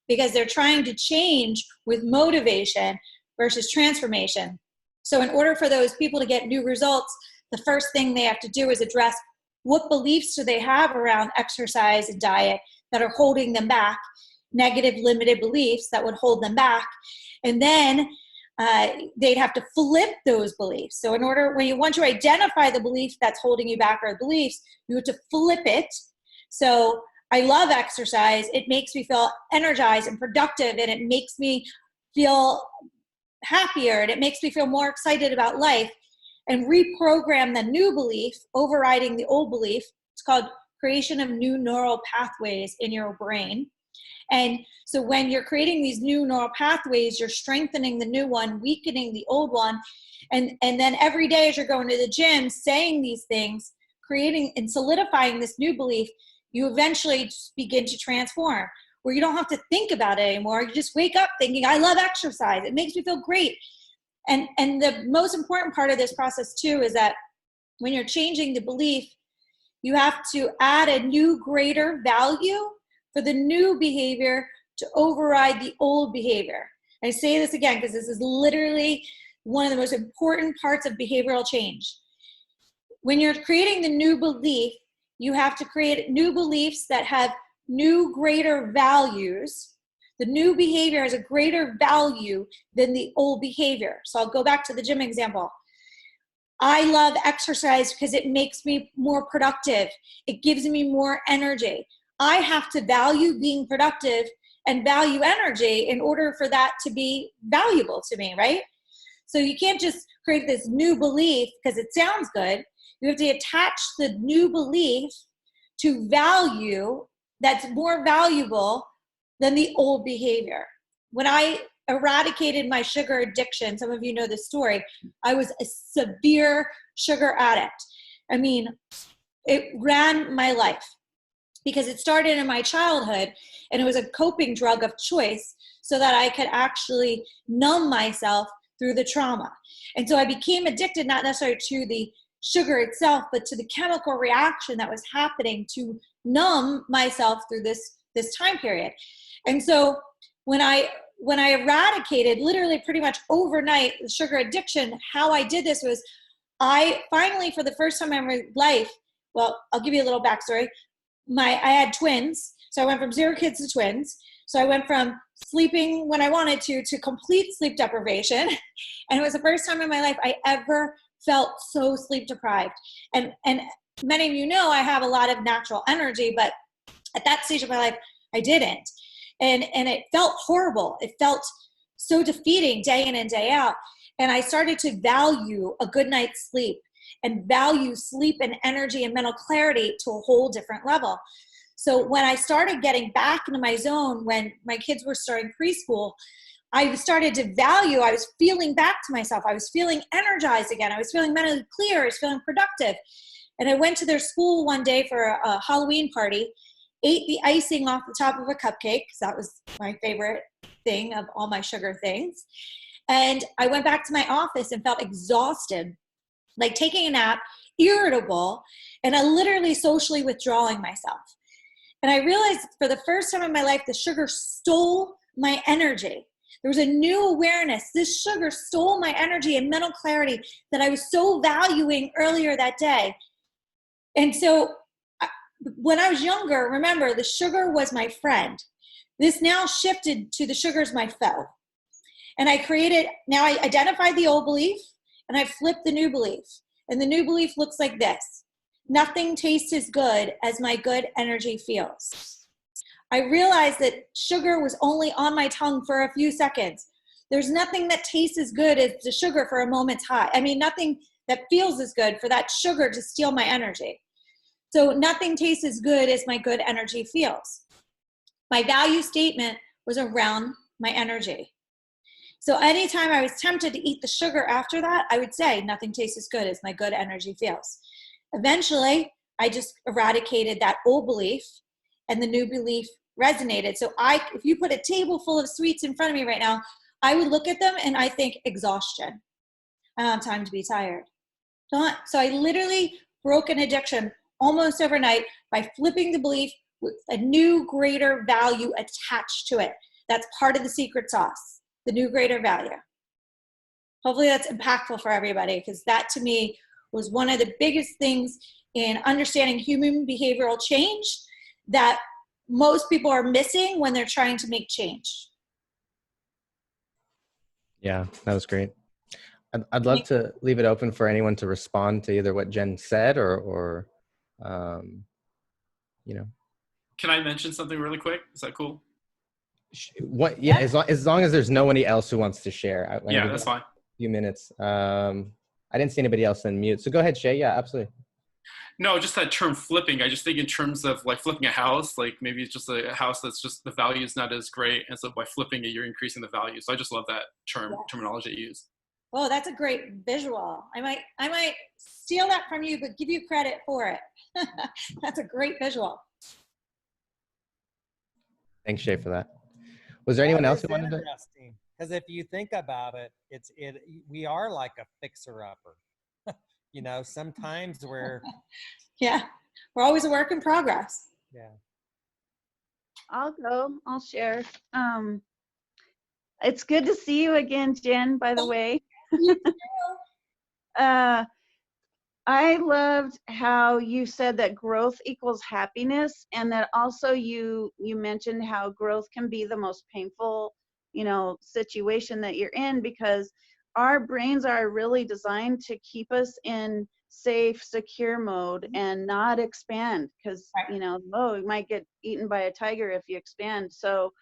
because they're trying to change with motivation versus transformation. So in order for those people to get new results, the first thing they have to do is address what beliefs do they have around exercise and diet that are holding them back, negative limited beliefs that would hold them back. And then they'd have to flip those beliefs. So once you identify the belief that's holding you back or the beliefs, you have to flip it. So I love exercise. It makes me feel energized and productive, and it makes me feel happier, and it makes me feel more excited about life. And reprogram the new belief, overriding the old belief. It's called creation of new neural pathways in your brain. And so when you're creating these new neural pathways, you're strengthening the new one, weakening the old one. And then every day as you're going to the gym, saying these things, creating and solidifying this new belief, you eventually just begin to transform, where you don't have to think about it anymore. You just wake up thinking, I love exercise. It makes me feel great. And the most important part of this process too is that when you're changing the belief, you have to add a new greater value for the new behavior to override the old behavior. I say this again because this is literally one of the most important parts of behavioral change. When you're creating the new belief, you have to create new beliefs that have new greater values. The new behavior has a greater value than the old behavior. So I'll go back to the gym example. I love exercise because it makes me more productive. It gives me more energy. I have to value being productive and value energy in order for that to be valuable to me, right? So you can't just create this new belief because it sounds good. You have to attach the new belief to value that's more valuable than the old behavior. When I eradicated my sugar addiction, some of you know this story, I was a severe sugar addict. I mean, it ran my life because it started in my childhood, and it was a coping drug of choice so that I could actually numb myself through the trauma. And so I became addicted, not necessarily to the sugar itself, but to the chemical reaction that was happening to numb myself through this time period. And so when I eradicated, literally pretty much overnight, the sugar addiction, how I did this was I finally, for the first time in my life, well, I'll give you a little backstory. I had twins. So I went from 0 kids to twins. So I went from sleeping when I wanted to complete sleep deprivation. And it was the first time in my life I ever felt so sleep deprived. And many of you know I have a lot of natural energy, but at that stage of my life, I didn't. And it felt horrible. It felt so defeating day in and day out. And I started to value a good night's sleep and value sleep and energy and mental clarity to a whole different level. So when I started getting back into my zone, when my kids were starting preschool, I started to value, I was feeling back to myself. I was feeling energized again. I was feeling mentally clear. I was feeling productive. And I went to their school one day for a Halloween party, ate the icing off the top of a cupcake, because that was my favorite thing of all my sugar things. And I went back to my office and felt exhausted, like taking a nap, irritable, and I literally socially withdrawing myself. And I realized for the first time in my life, the sugar stole my energy. There was a new awareness. This sugar stole my energy and mental clarity that I was so valuing earlier that day. And so when I was younger, remember, the sugar was my friend. This now shifted to the sugar's my foe. And now I identified the old belief and I flipped the new belief. And the new belief looks like this: nothing tastes as good as my good energy feels. I realized that sugar was only on my tongue for a few seconds. There's nothing that tastes as good as the sugar for a moment's high. I mean, nothing that feels as good for that sugar to steal my energy. So nothing tastes as good as my good energy feels. My value statement was around my energy. So anytime I was tempted to eat the sugar after that, I would say, nothing tastes as good as my good energy feels. Eventually, I just eradicated that old belief and the new belief resonated. So if you put a table full of sweets in front of me right now, I would look at them and I think exhaustion. I don't have time to be tired. So I literally broke an addiction almost overnight by flipping the belief with a new greater value attached to it. That's part of the secret sauce, the new greater value. Hopefully that's impactful for everybody, because that to me was one of the biggest things in understanding human behavioral change that most people are missing when they're trying to make change. Yeah, that was great. I'd love to leave it open for anyone to respond to either what Jen said or you know, Can I mention something really quick? Is that cool? what? Yeah, as long as there's nobody else who wants to share. Yeah, that's fine. A few minutes. I didn't see anybody else in mute, so go ahead, Shay. Yeah, absolutely. No, just that term flipping. I just think in terms of like flipping a house, like maybe it's just a house that's just the value is not as great, and so by flipping it, you're increasing the value. So I just love that terminology you use. Oh, that's a great visual. I might steal that from you, but give you credit for it. That's a great visual. Thanks, Shay, for that. Was there anyone else who wanted to? Interesting, because if you think about it, we are like a fixer-upper. You know, sometimes we're Yeah, we're always a work in progress. yeah. I'll share. It's good to see you again, Jen, by the way. I loved how you said that growth equals happiness, and that also you mentioned how growth can be the most painful, situation that you're in, because our brains are really designed to keep us in safe, secure mode and not expand, because you might get eaten by a tiger if you expand. So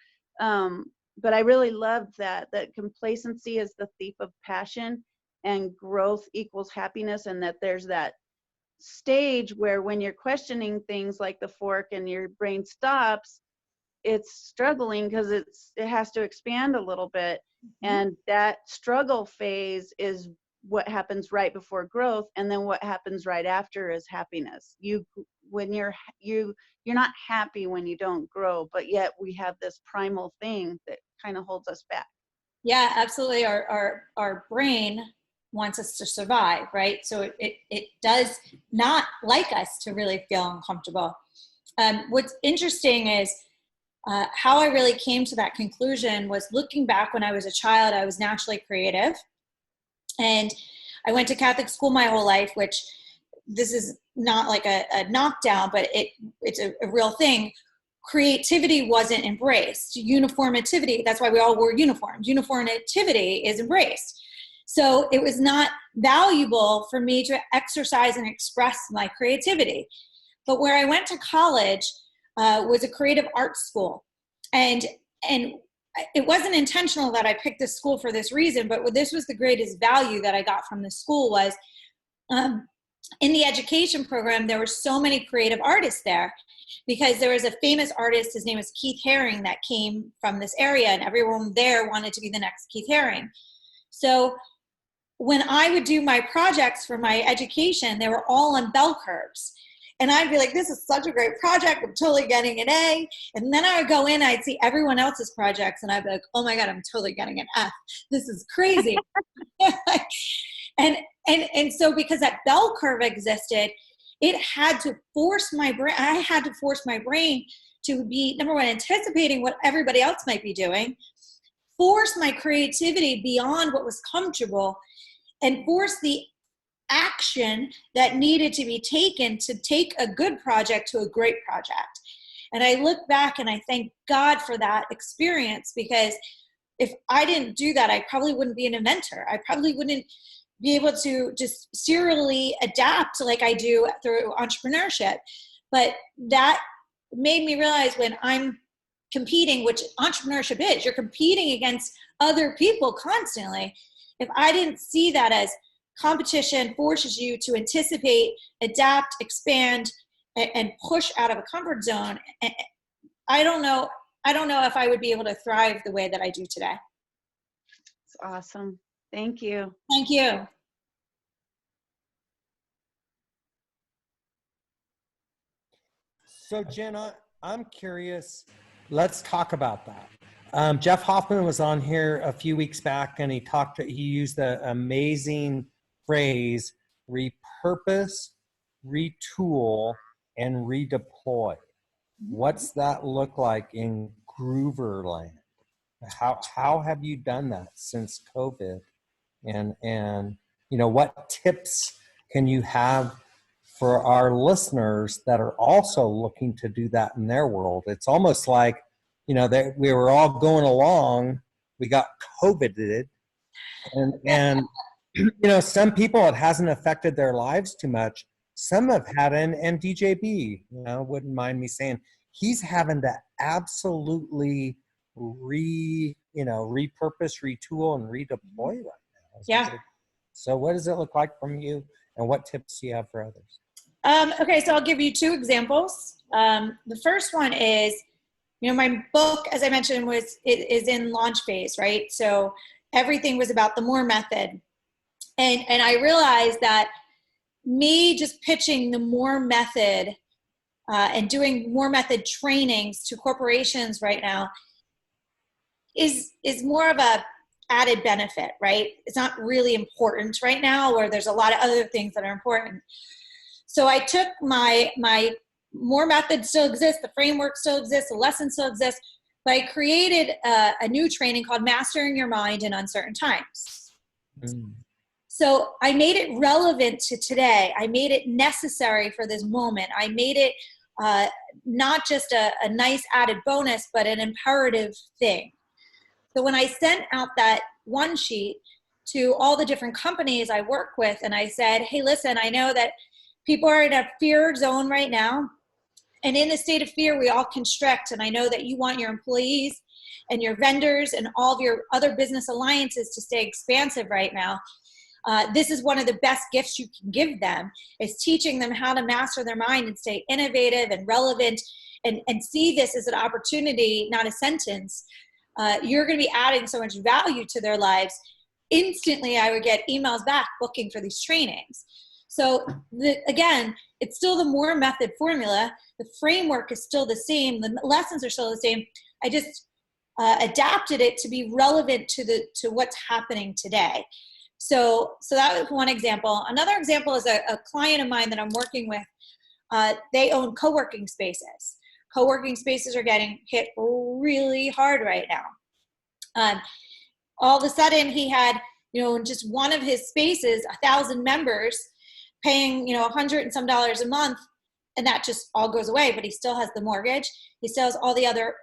but I really loved that complacency is the thief of passion, and growth equals happiness, and that there's that stage where when you're questioning things like the fork and your brain stops, it's struggling because it has to expand a little bit. And that struggle phase is what happens right before growth, and then what happens right after is happiness. You're not happy when you don't grow, but yet we have this primal thing that kind of holds us back. Yeah, absolutely. Our brain wants us to survive, right? So it does not like us to really feel uncomfortable. What's interesting is how I really came to that conclusion was looking back when I was a child. I was naturally creative, and I went to Catholic school my whole life, which this is not like a knockdown, but it's a real thing. Creativity wasn't embraced. Uniformity, that's why we all wore uniforms. Uniformity is embraced. So it was not valuable for me to exercise and express my creativity. But where I went to college was a creative arts school. And it wasn't intentional that I picked this school for this reason, but this was the greatest value that I got from the school was in the education program, there were so many creative artists there, because there was a famous artist, his name was Keith Haring, that came from this area, and everyone there wanted to be the next Keith Haring. So when I would do my projects for my education, they were all on bell curves. And I'd be like, this is such a great project. I'm totally getting an A. And then I would go in, I'd see everyone else's projects, and I'd be like, oh my God, I'm totally getting an F. This is crazy. And so because that bell curve existed, it had to force my brain. I had to force my brain to be, number one, anticipating what everybody else might be doing, force my creativity beyond what was comfortable, and force the action that needed to be taken to take a good project to a great project. And I look back and I thank God for that experience, because if I didn't do that, I probably wouldn't be an inventor. I probably wouldn't be able to just serially adapt like I do through entrepreneurship. But that made me realize when I'm competing, which entrepreneurship is, you're competing against other people constantly. If I didn't see that as competition forces you to anticipate, adapt, expand, and push out of a comfort zone, I don't know if I would be able to thrive the way that I do today. It's awesome. Thank you. Thank you. So Jen, I'm curious. Let's talk about that. Jeff Hoffman was on here a few weeks back, and he used the amazing phrase, repurpose, retool, and redeploy. What's that look like in Grooverland? How have you done that since COVID? And what tips can you have for our listeners that are also looking to do that in their world. It's almost like, that we were all going along, we got COVIDed, and some people, it hasn't affected their lives too much. Some have had and DJB, wouldn't mind me saying, he's having to absolutely repurpose, retool, and redeploy right now. Yeah. So what does it look like from you, and what tips do you have for others? Okay, so I'll give you two examples. The first one is, my book, as I mentioned, is in launch phase, right? So everything was about the MORE method. And I realized that me just pitching the MORE method and doing MORE method trainings to corporations right now is more of a added benefit, right? It's not really important right now, where there's a lot of other things that are important. So I took my MORE method still exists, the framework still exists, the lesson still exists, but I created a new training called Mastering Your Mind in Uncertain Times. So I made it relevant to today. I made it necessary for this moment. I made it not just a nice added bonus, but an imperative thing. So when I sent out that one sheet to all the different companies I work with, and I said, hey, listen, I know that people are in a fear zone right now. And in a state of fear, we all constrict. And I know that you want your employees and your vendors and all of your other business alliances to stay expansive right now. This is one of the best gifts you can give them, is teaching them how to master their mind and stay innovative and relevant, and see this as an opportunity, not a sentence. You're going to be adding so much value to their lives. Instantly, I would get emails back booking for these trainings. So again, it's still the MORE method formula. The framework is still the same. The lessons are still the same. I just adapted it to be relevant to what's happening today. So that was one example. Another example is a client of mine that I'm working with. They own co-working spaces. Co-working spaces are getting hit really hard right now. All of a sudden, he had, in just one of his spaces, 1,000 members paying, $100 and some a month, and that just all goes away. But he still has the mortgage. He still has all the other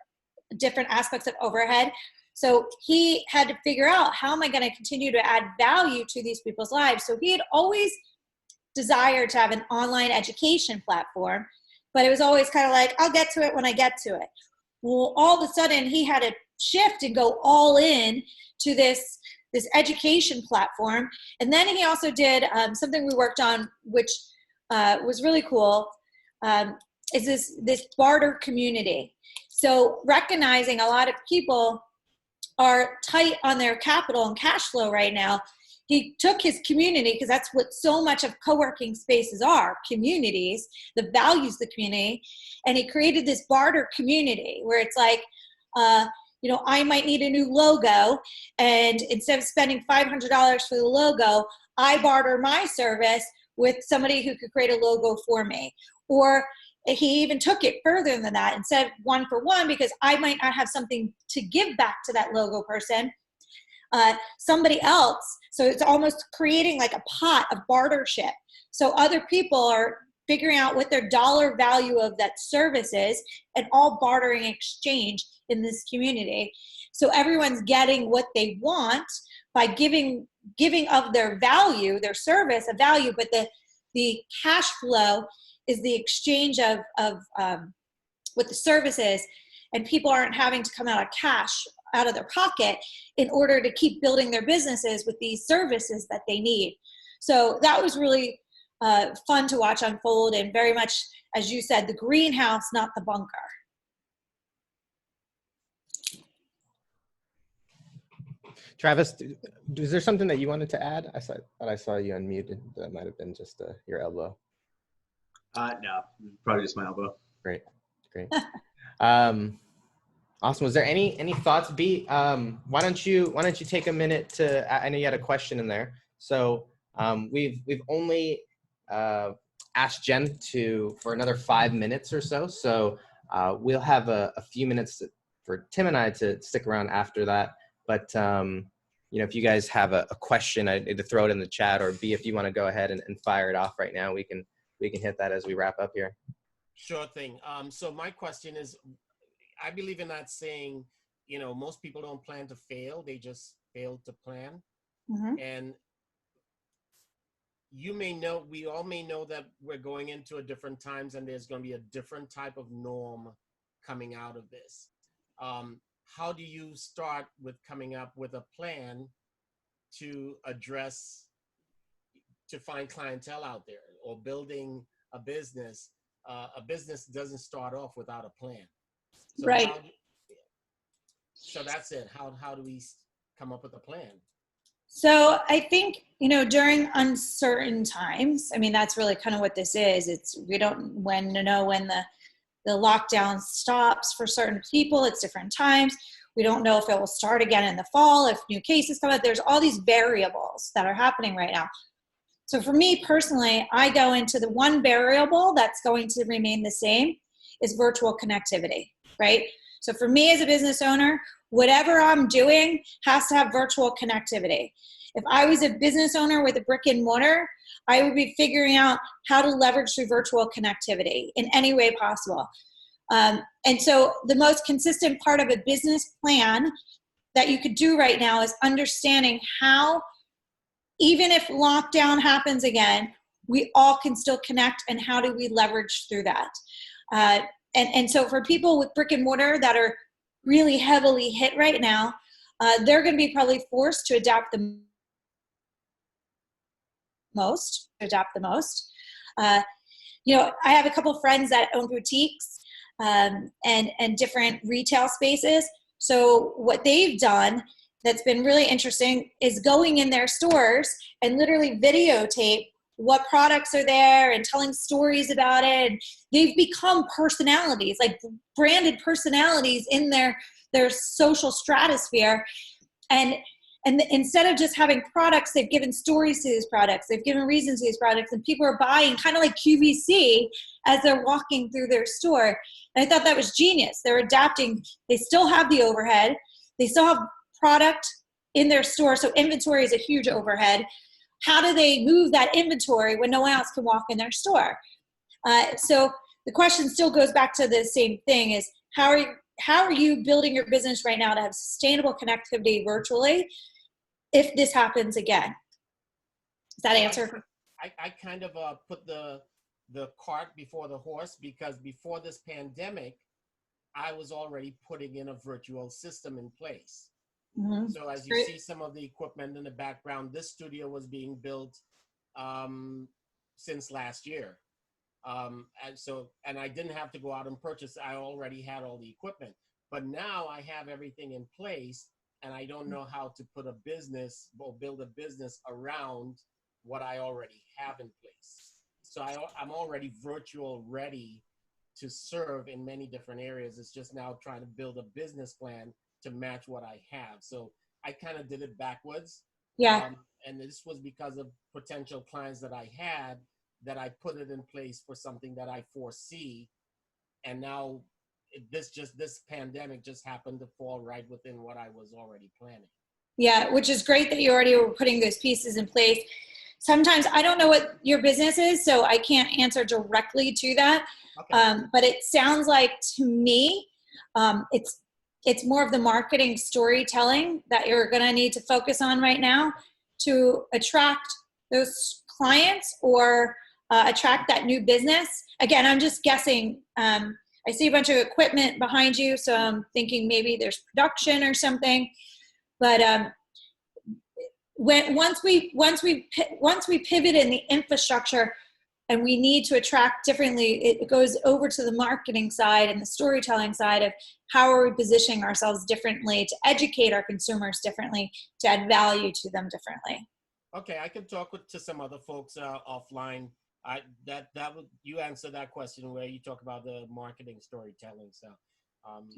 different aspects of overhead. So he had to figure out, how am I going to continue to add value to these people's lives? So he had always desired to have an online education platform, but it was always kind of like, I'll get to it when I get to it. Well, all of a sudden he had to shift and go all in to this education platform. And then he also did something we worked on, which was really cool, is this barter community. So recognizing a lot of people are tight on their capital and cash flow right now, he took his community, because that's what so much of co-working spaces are, communities, the values of the community, and he created this barter community where it's like, I might need a new logo, and instead of spending $500 for the logo, I barter my service with somebody who could create a logo for me. Or he even took it further than that and said 1 for 1, because I might not have something to give back to that logo person. Somebody else. So it's almost creating like a pot of bartership. So other people are figuring out what their dollar value of that service is, and all bartering exchange in this community. So everyone's getting what they want by giving of their value, their service, a value, but the cash flow is the exchange of what the service is, and people aren't having to come out of their pocket in order to keep building their businesses with these services that they need. So that was really fun to watch unfold, and very much, as you said, the greenhouse, not the bunker. Travis, is there something that you wanted to add? I saw you unmuted. That might have been just your elbow. No, probably just my elbow. Great. Awesome. Was there any thoughts? B, why don't you take a minute to? I know you had a question in there. So we've only asked Jen for another 5 minutes or so. So we'll have a few minutes for Tim and I to stick around after that. But if you guys have a question, I'd either throw it in the chat, or B, if you want to go ahead and fire it off right now, we can we can hit that as we wrap up here. Sure thing. So my question is, I believe in that saying, you know, most people don't plan to fail, they just fail to plan. Mhm. And you may know, we all may know that we're going into a different times and there's going to be a different type of norm coming out of this. How do you start with coming up with a plan to address, to find clientele out there, or building a business? A business doesn't start off without a plan. So Right. so that's it. How do we come up with a plan? So I think, you know, during uncertain times, I mean, that's really kind of what this is. It's, we don't know when the lockdown stops for certain people. It's different times. We don't know if it will start again in the fall, if new cases come out. There's all these variables that are happening right now. So for me personally, I go into the one variable that's going to remain the same is virtual connectivity, right? So for me as a business owner, whatever I'm doing has to have virtual connectivity. If I was a business owner with a brick and mortar, I would be figuring out how to leverage through virtual connectivity in any way possible. And so the most consistent part of a business plan that you could do right now is understanding how, even if lockdown happens again, we all can still connect, and how do we leverage through that? And so for people with brick and mortar that are really heavily hit right now, they're going to be probably forced to adapt the most. You know, I have a couple friends that own boutiques and different retail spaces. So what they've done that's been really interesting is going in their stores and literally videotape what products are there and telling stories about it. And they've become personalities, like branded personalities in their social stratosphere. And instead of just having products, they've given stories to these products. They've given reasons to these products, and people are buying kind of like QVC as they're walking through their store. And I thought that was genius. They're adapting. They still have the overhead. They still have product in their store. So inventory is a huge overhead. How do they move that inventory when no one else can walk in their store? So the question still goes back to the same thing: is how are you building your business right now to have sustainable connectivity virtually if this happens again? Does that answer? I kind of put the cart before the horse, because before this pandemic, I was already putting in a virtual system in place. Mm-hmm. So as you see some of the equipment in the background, this studio was being built since last year. And I didn't have to go out and purchase. I already had all the equipment, but now I have everything in place, and I don't know how to put a business or build a business around what I already have in place. So I'm already virtual ready to serve in many different areas. It's just now trying to build a business plan to match what I have. So I kind of did it backwards. Yeah. And this was because of potential clients that I had, that I put it in place for something that I foresee. And now this pandemic just happened to fall right within what I was already planning. Yeah, which is great that you already were putting those pieces in place. Sometimes I don't know what your business is, so I can't answer directly to that. Okay. But it sounds like to me, it's more of the marketing storytelling that you're going to need to focus on right now to attract those clients or attract that new business. Again, I'm just guessing. I see a bunch of equipment behind you, so I'm thinking maybe there's production or something. But once we pivot in the infrastructure and we need to attract differently, it goes over to the marketing side and the storytelling side of how are we positioning ourselves differently to educate our consumers differently, to add value to them differently. Okay, I can talk to some other folks offline. You answer that question where you talk about the marketing storytelling. So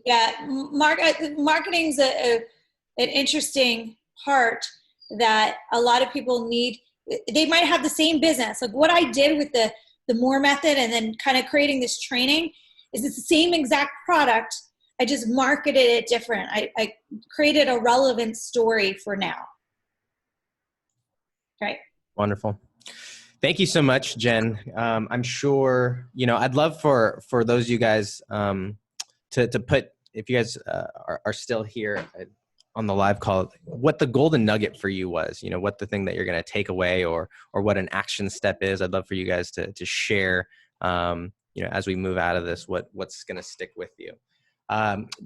yeah, marketing's an interesting part that a lot of people need. They might have the same business. Like what I did with the Moore method and then kind of creating this training is it's the same exact product. I just marketed it different. I created a relevant story for now. Right. Wonderful. Thank you so much, Jen. I'm sure, I'd love for those of you guys to put, if you guys are still here on the live call, what the golden nugget for you was, what the thing that you're going to take away, or what an action step is. I'd love for you guys to share, as we move out of this, what's going to stick with you.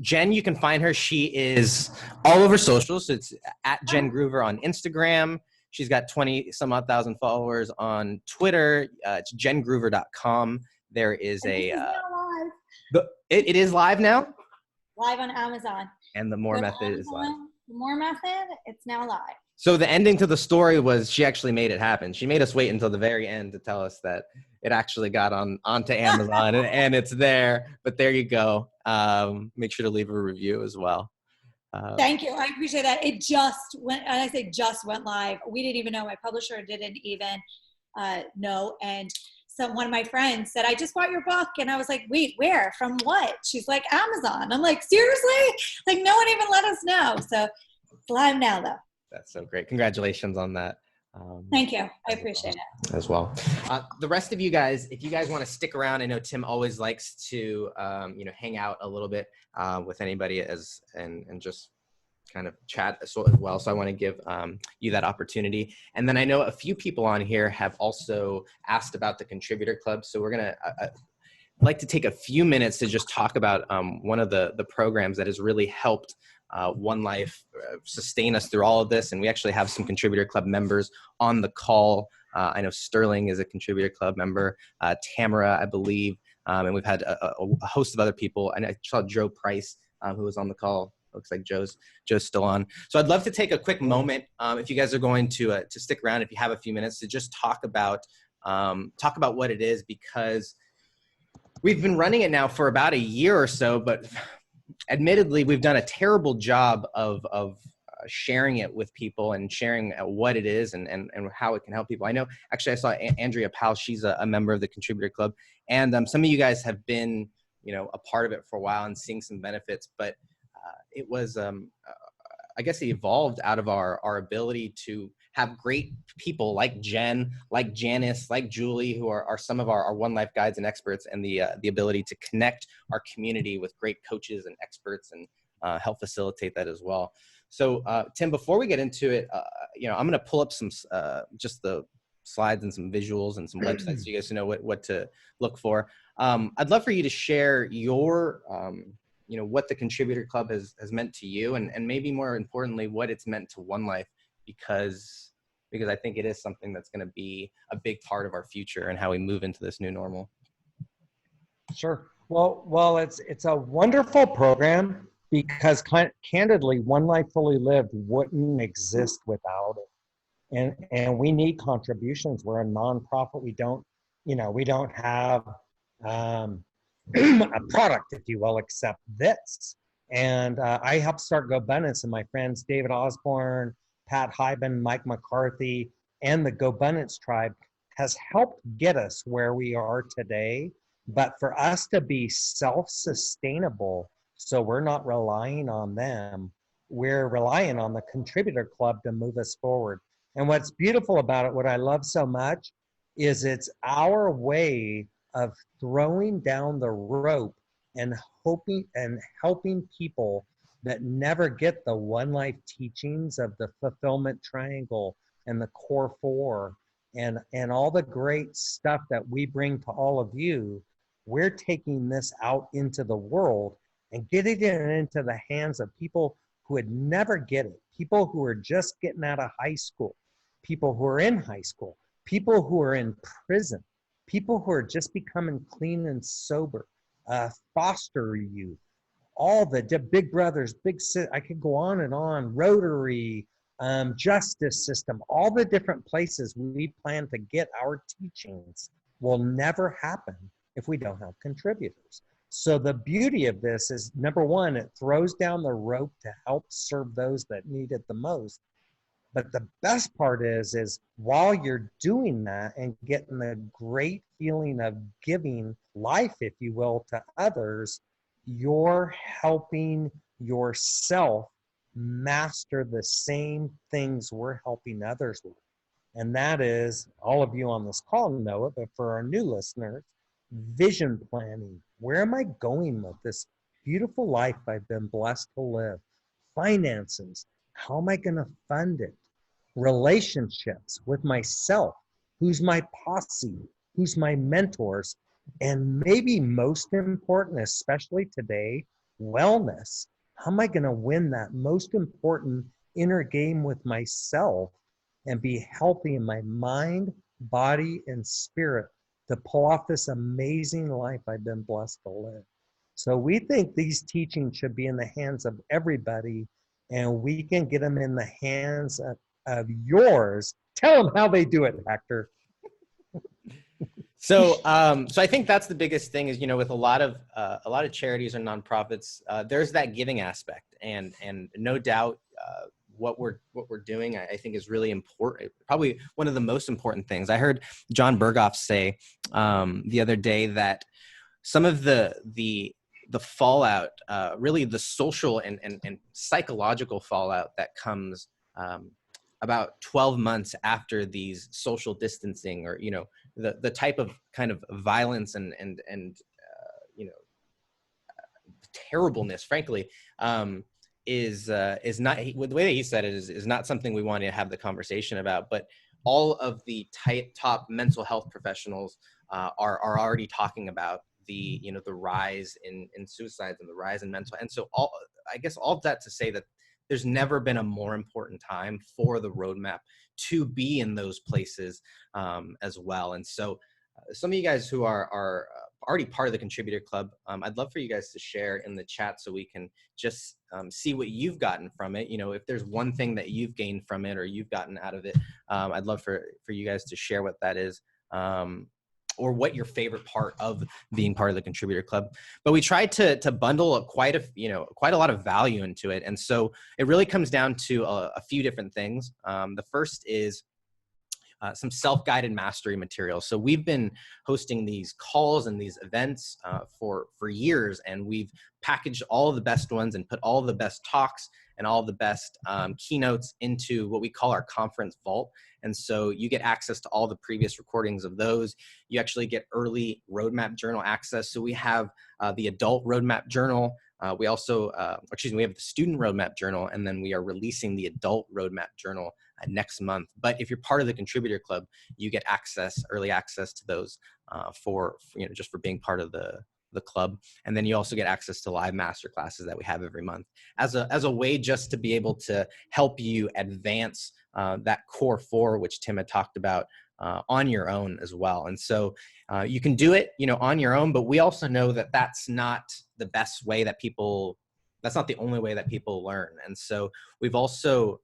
Jen, you can find her. She is all over social. So it's at Jen Groover on Instagram. She's got 20 some odd thousand followers on Twitter. It's jengroover.com. There is it is live now? Live on Amazon. And the More Method is live. The More Method, it's now live. So the ending to the story was she actually made it happen. She made us wait until the very end to tell us that it actually got onto Amazon and it's there. But there you go. Make sure to leave a review as well. Thank you. I appreciate that. It just went, and I say just went live. We didn't even know. My publisher didn't even know. And so one of my friends said, I just bought your book. And I was like, wait, where? From what? She's like, Amazon. I'm like, seriously? Like, no one even let us know. So it's live now, though. That's so great. Congratulations on that. Thank you. I appreciate it. As well. The rest of you guys, if you guys want to stick around, I know Tim always likes to, hang out a little bit with anybody and just kind of chat as well. So I want to give you that opportunity. And then I know a few people on here have also asked about the Contributor Club. So we're going to like to take a few minutes to just talk about one of the programs that has really helped One Life sustain us through all of this. And we actually have some Contributor Club members on the call. I know Sterling is a Contributor Club member, Tamara, I believe, and we've had a host of other people. And I saw Joe Price, who was on the call. Looks like Joe's still on. So I'd love to take a quick moment, if you guys are going to stick around, if you have a few minutes, to just talk about what it is, because we've been running it now for about a year or so, but admittedly, we've done a terrible job of sharing it with people and sharing what it is and how it can help people. I know, actually, I saw Andrea Powell. She's a member of the Contributor Club. And some of you guys have been, a part of it for a while and seeing some benefits. But it was, I guess it evolved out of our ability to have great people like Jen, like Janice, like Julie, who are some of our One Life guides and experts, and the ability to connect our community with great coaches and experts and help facilitate that as well. So Tim, before we get into it, I'm going to pull up some just the slides and some visuals and some websites so you guys know what to look for. I'd love for you to share your what the Contributor Club has meant to you, and maybe more importantly, what it's meant to One Life, because I think it is something that's going to be a big part of our future and how we move into this new normal. Sure. Well, it's a wonderful program because candidly, One Life Fully Lived wouldn't exist without it. And we need contributions. We're a nonprofit. We don't have a product, if you will, except this. And I helped start GoBundance, and my friends David Osborne, Pat Hyben, Mike McCarthy, and the GoBundance tribe has helped get us where we are today. But for us to be self-sustainable, so we're not relying on them, we're relying on the Contributor Club to move us forward. And what's beautiful about it, what I love so much, is it's our way of throwing down the rope and hoping and helping people that never get the One Life teachings of the fulfillment triangle and the core four and all the great stuff that we bring to all of you. We're taking this out into the world and getting it into the hands of people who would never get it, people who are just getting out of high school, people who are in high school, people who are in prison, people who are just becoming clean and sober, foster youth, all the big brothers, I could go on, Rotary, justice system, all the different places we plan to get our teachings will never happen if we don't have contributors. So the beauty of this is, number one, it throws down the rope to help serve those that need it the most. But the best part is while you're doing that and getting the great feeling of giving life, if you will, to others, you're helping yourself master the same things we're helping others with. And that is, all of you on this call know it, but for our new listeners, vision planning. Where am I going with this beautiful life I've been blessed to live? Finances. How am I going to fund it? Relationships with myself. Who's my posse? Who's my mentors? And maybe most important, especially today, wellness. How am I going to win that most important inner game with myself and be healthy in my mind, body, and spirit to pull off this amazing life I've been blessed to live? So we think these teachings should be in the hands of everybody, and we can get them in the hands of yours. Tell them how they do it, Hector. So, so I think that's the biggest thing is, with a lot of charities or nonprofits, there's that giving aspect, and no doubt, what we're doing, I think, is really important. Probably one of the most important things. I heard John Berghoff say the other day that some of the fallout, really the social and psychological fallout that comes about 12 months after these social distancing, or the type of kind of violence and terribleness, frankly, is not, the way that he said it is not something we want to have the conversation about. But all of the top mental health professionals are already talking about the rise in suicides and the rise in mental. And so I guess all of that to say that there's never been a more important time for the roadmap to be in those places as well. And so some of you guys who are already part of the Contributor Club, I'd love for you guys to share in the chat so we can just see what you've gotten from it. If there's one thing that you've gained from it or you've gotten out of it, I'd love for you guys to share what that is. Or what your favorite part of being part of the Contributor Club. But we tried to bundle quite a lot of value into it. And so it really comes down to a few different things. The first is some self-guided mastery material. So we've been hosting these calls and these events for years, and we've packaged all of the best ones and put all of the best talks and all of the best keynotes into what we call our conference vault. And so you get access to all the previous recordings of those. You actually get early roadmap journal access. So we have the adult roadmap journal. We also, we have the student roadmap journal, and then we are releasing the adult roadmap journal next month. But if you're part of the Contributor Club, you get early access to those just for being part of the club. And then you also get access to live master classes that we have every month as a way just to be able to help you advance that core 4, which Tim had talked about, on your own as well. And so you can do it, on your own, but we also know that that's not the best way that that's not the only way that people learn. And so we've also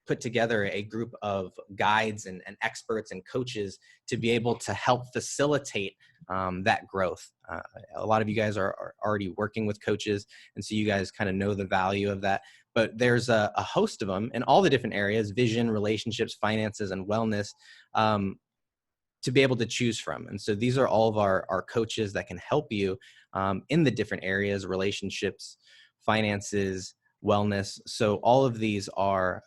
put together a group of guides and experts and coaches to be able to help facilitate that growth. A lot of you guys are already working with coaches, and so you guys kind of know the value of that. But there's a host of them in all the different areas: vision, relationships, finances, and wellness, to be able to choose from. And so these are all of our coaches that can help you in the different areas: relationships, finances, wellness. So all of these are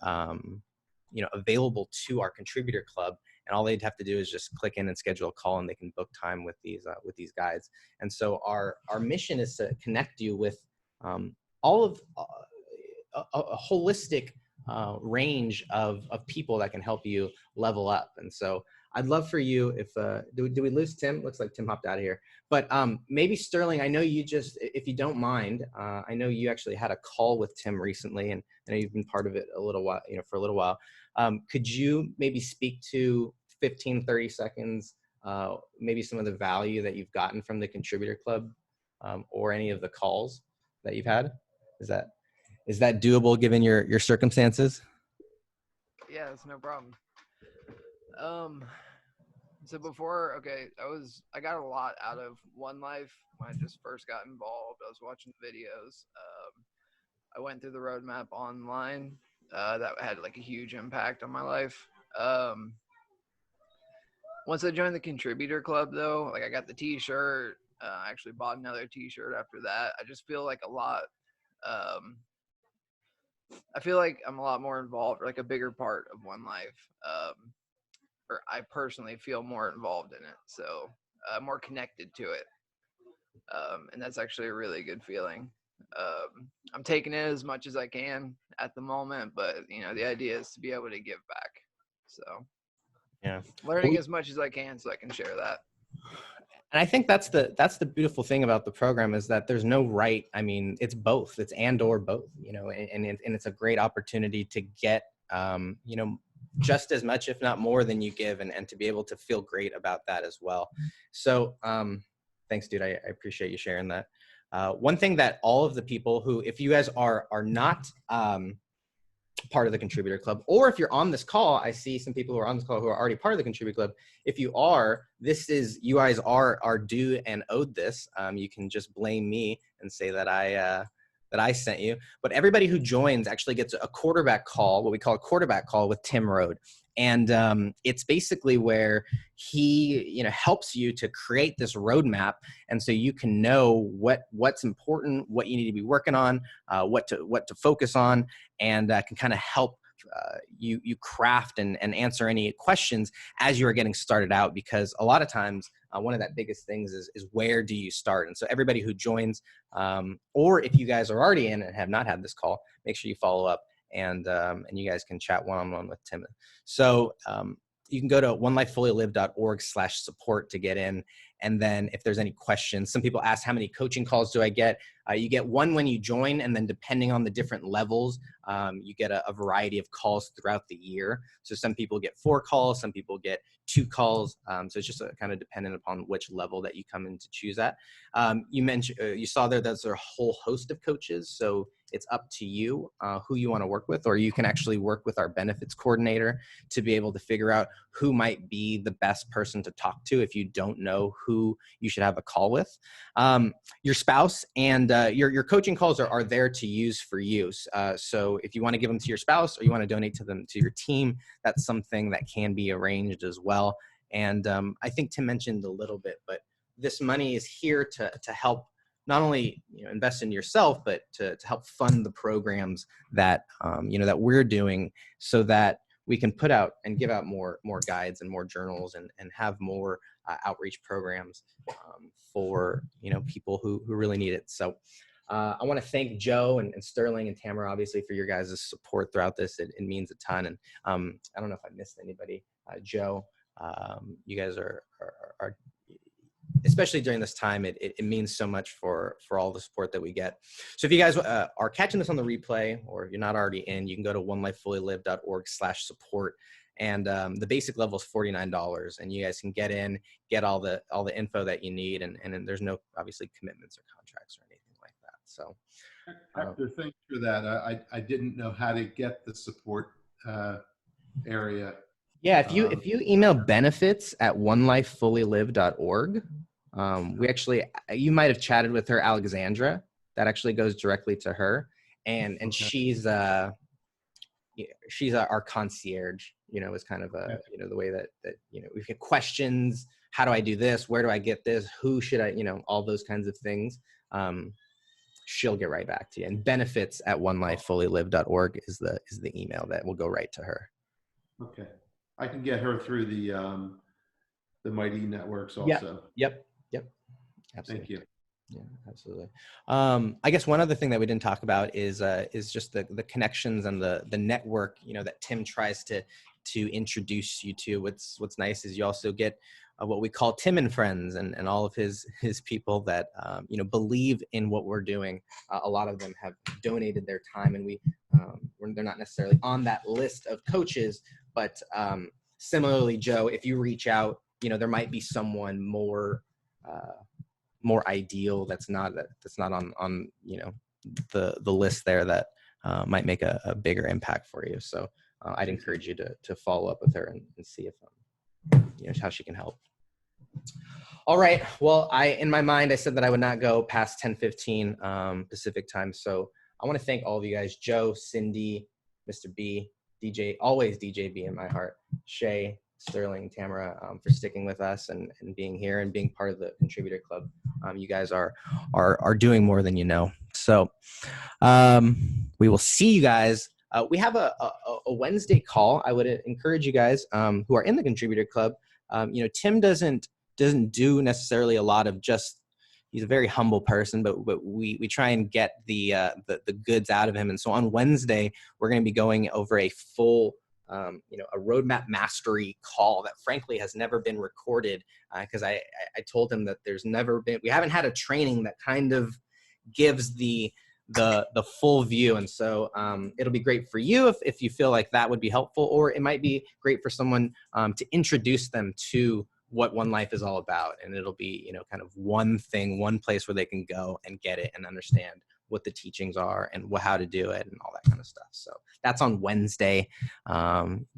available to our Contributor Club, and all they'd have to do is just click in and schedule a call, and they can book time with these guides. And so our mission is to connect you with all of a holistic range of people that can help you level up. And so I'd love for you, if do we lose Tim? Looks like Tim hopped out of here. But maybe Sterling, I know you if you don't mind, I know you actually had a call with Tim recently, and I know you've been part of it a little while, for a little while. Could you maybe speak to 15, 30 seconds, maybe some of the value that you've gotten from the Contributor Club, or any of the calls that you've had? Is that doable given your circumstances? Yeah, that's no problem. So before, I got a lot out of One Life when I just first got involved. I was watching the videos. I went through the roadmap online. That had like a huge impact on my life. Once I joined the Contributor Club, though, I got the t-shirt. I actually bought another t-shirt after that. I just feel like a lot I feel like I'm a lot more involved, like a bigger part of One Life. Or I personally feel more involved in it, so more connected to it. And that's actually a really good feeling. I'm taking it as much as I can at the moment, but the idea is to be able to give back. So Yeah. learning as much as I can so I can share that. And I think that's the beautiful thing about the program is that there's no right. I mean, it's both. It's and or both. And it's a great opportunity to get just as much, if not more, than you give, and to be able to feel great about that as well. So thanks, dude. I appreciate you sharing that. One thing that all of the people who, if you guys are not part of the Contributor Club, or if you're on this call, I see some people who are on this call who are already part of the Contributor Club. If you are, you guys are due and owed this. You can just blame me and say that I sent you. But everybody who joins actually gets a quarterback call, what we call a quarterback call with Tim Rode. And it's basically where he, helps you to create this roadmap. And so you can know what's important, what you need to be working on, what to focus on, and can kind of help you craft and answer any questions as you are getting started out. Because a lot of times, one of that biggest things is where do you start? And so everybody who joins, or if you guys are already in and have not had this call, make sure you follow up, and you guys can chat one-on-one with Tim. So you can go to onelifefullylived.org/support to get in. And then if there's any questions, some people ask, how many coaching calls do I get? You get one when you join, and then depending on the different levels, you get a variety of calls throughout the year. So some people get 4 calls, some people get 2 calls. So it's just kind of dependent upon which level that you come in to choose at. You mentioned, you saw there's a whole host of coaches. So it's up to you who you want to work with, or you can actually work with our benefits coordinator to be able to figure out who might be the best person to talk to if you don't know who you should have a call with. Your spouse and your coaching calls are there to use for use. So if you want to give them to your spouse or you want to donate to them to your team, that's something that can be arranged as well. And I think Tim mentioned a little bit, but this money is here to help not only invest in yourself, but to help fund the programs that that we're doing, so that we can put out and give out more guides and more journals and have more outreach programs for people who really need it. So I want to thank Joe and Sterling and Tamara, obviously, for your guys' support throughout this. It means a ton. And I don't know if I missed anybody. Joe, you guys are especially during this time, it means so much for all the support that we get. So if you guys are catching this on the replay, or if you're not already in, you can go to onelifefullylived.org/support. And the basic level is $49, and you guys can get in, get all the info that you need, and there's no obviously commitments or contracts or anything like that. So Hector, thanks for that. I didn't know how to get the support area. Yeah, if you email benefits@onelifefullylived.org, we actually, you might have chatted with her, Alexandra. That actually goes directly to her, and okay. she's our concierge. Is kind of the way that we get questions. How do I do this? Where do I get this? Who should I? All those kinds of things. She'll get right back to you. And benefits@onelifefullylived.org is the email that will go right to her. Okay. I can get her through the Mighty Networks also. Yep. Absolutely. Thank you. Yeah, absolutely. I guess one other thing that we didn't talk about is just the connections and the network, that Tim tries to introduce you to. What's nice is you also get what we call Tim and Friends, and all of his people that believe in what we're doing. A lot of them have donated their time, and they're not necessarily on that list of coaches, but similarly, Joe, if you reach out, there might be someone more ideal that's not on the list there that might make a bigger impact for you. So I'd encourage you to follow up with her and see if how she can help. All right. Well, in my mind, I said that I would not go past 10:15 Pacific time. So I want to thank all of you guys, Joe, Cindy, Mr. B, DJ, always DJ B in my heart, Shay, Sterling, Tamara, for sticking with us and being here and being part of the Contributor Club. You guys are doing more than you know. So So we will see you guys. We have a Wednesday call. I would encourage you guys who are in the contributor club. Tim doesn't do necessarily a lot of just. He's a very humble person, but we try and get the goods out of him. And so on Wednesday, we're going to be going over a full a roadmap mastery call that frankly has never been recorded, because I told him that we haven't had a training that kind of gives the full view. And so it'll be great for you if you feel like that would be helpful, or it might be great for someone to introduce them to what One Life is all about. And it'll be, kind of one place where they can go and get it and understand what the teachings are and how to do it and all that kind of stuff. So that's on Wednesday.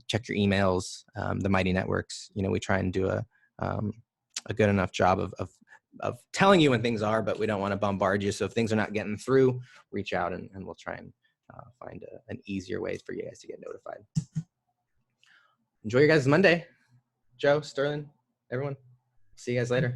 Check your emails, the Mighty Networks. We try and do a good enough job of telling you when things are, but we don't want to bombard you. So if things are not getting through, reach out and we'll try and find an easier way for you guys to get notified. Enjoy your guys' Monday. Joe, Sterling, everyone. See you guys later.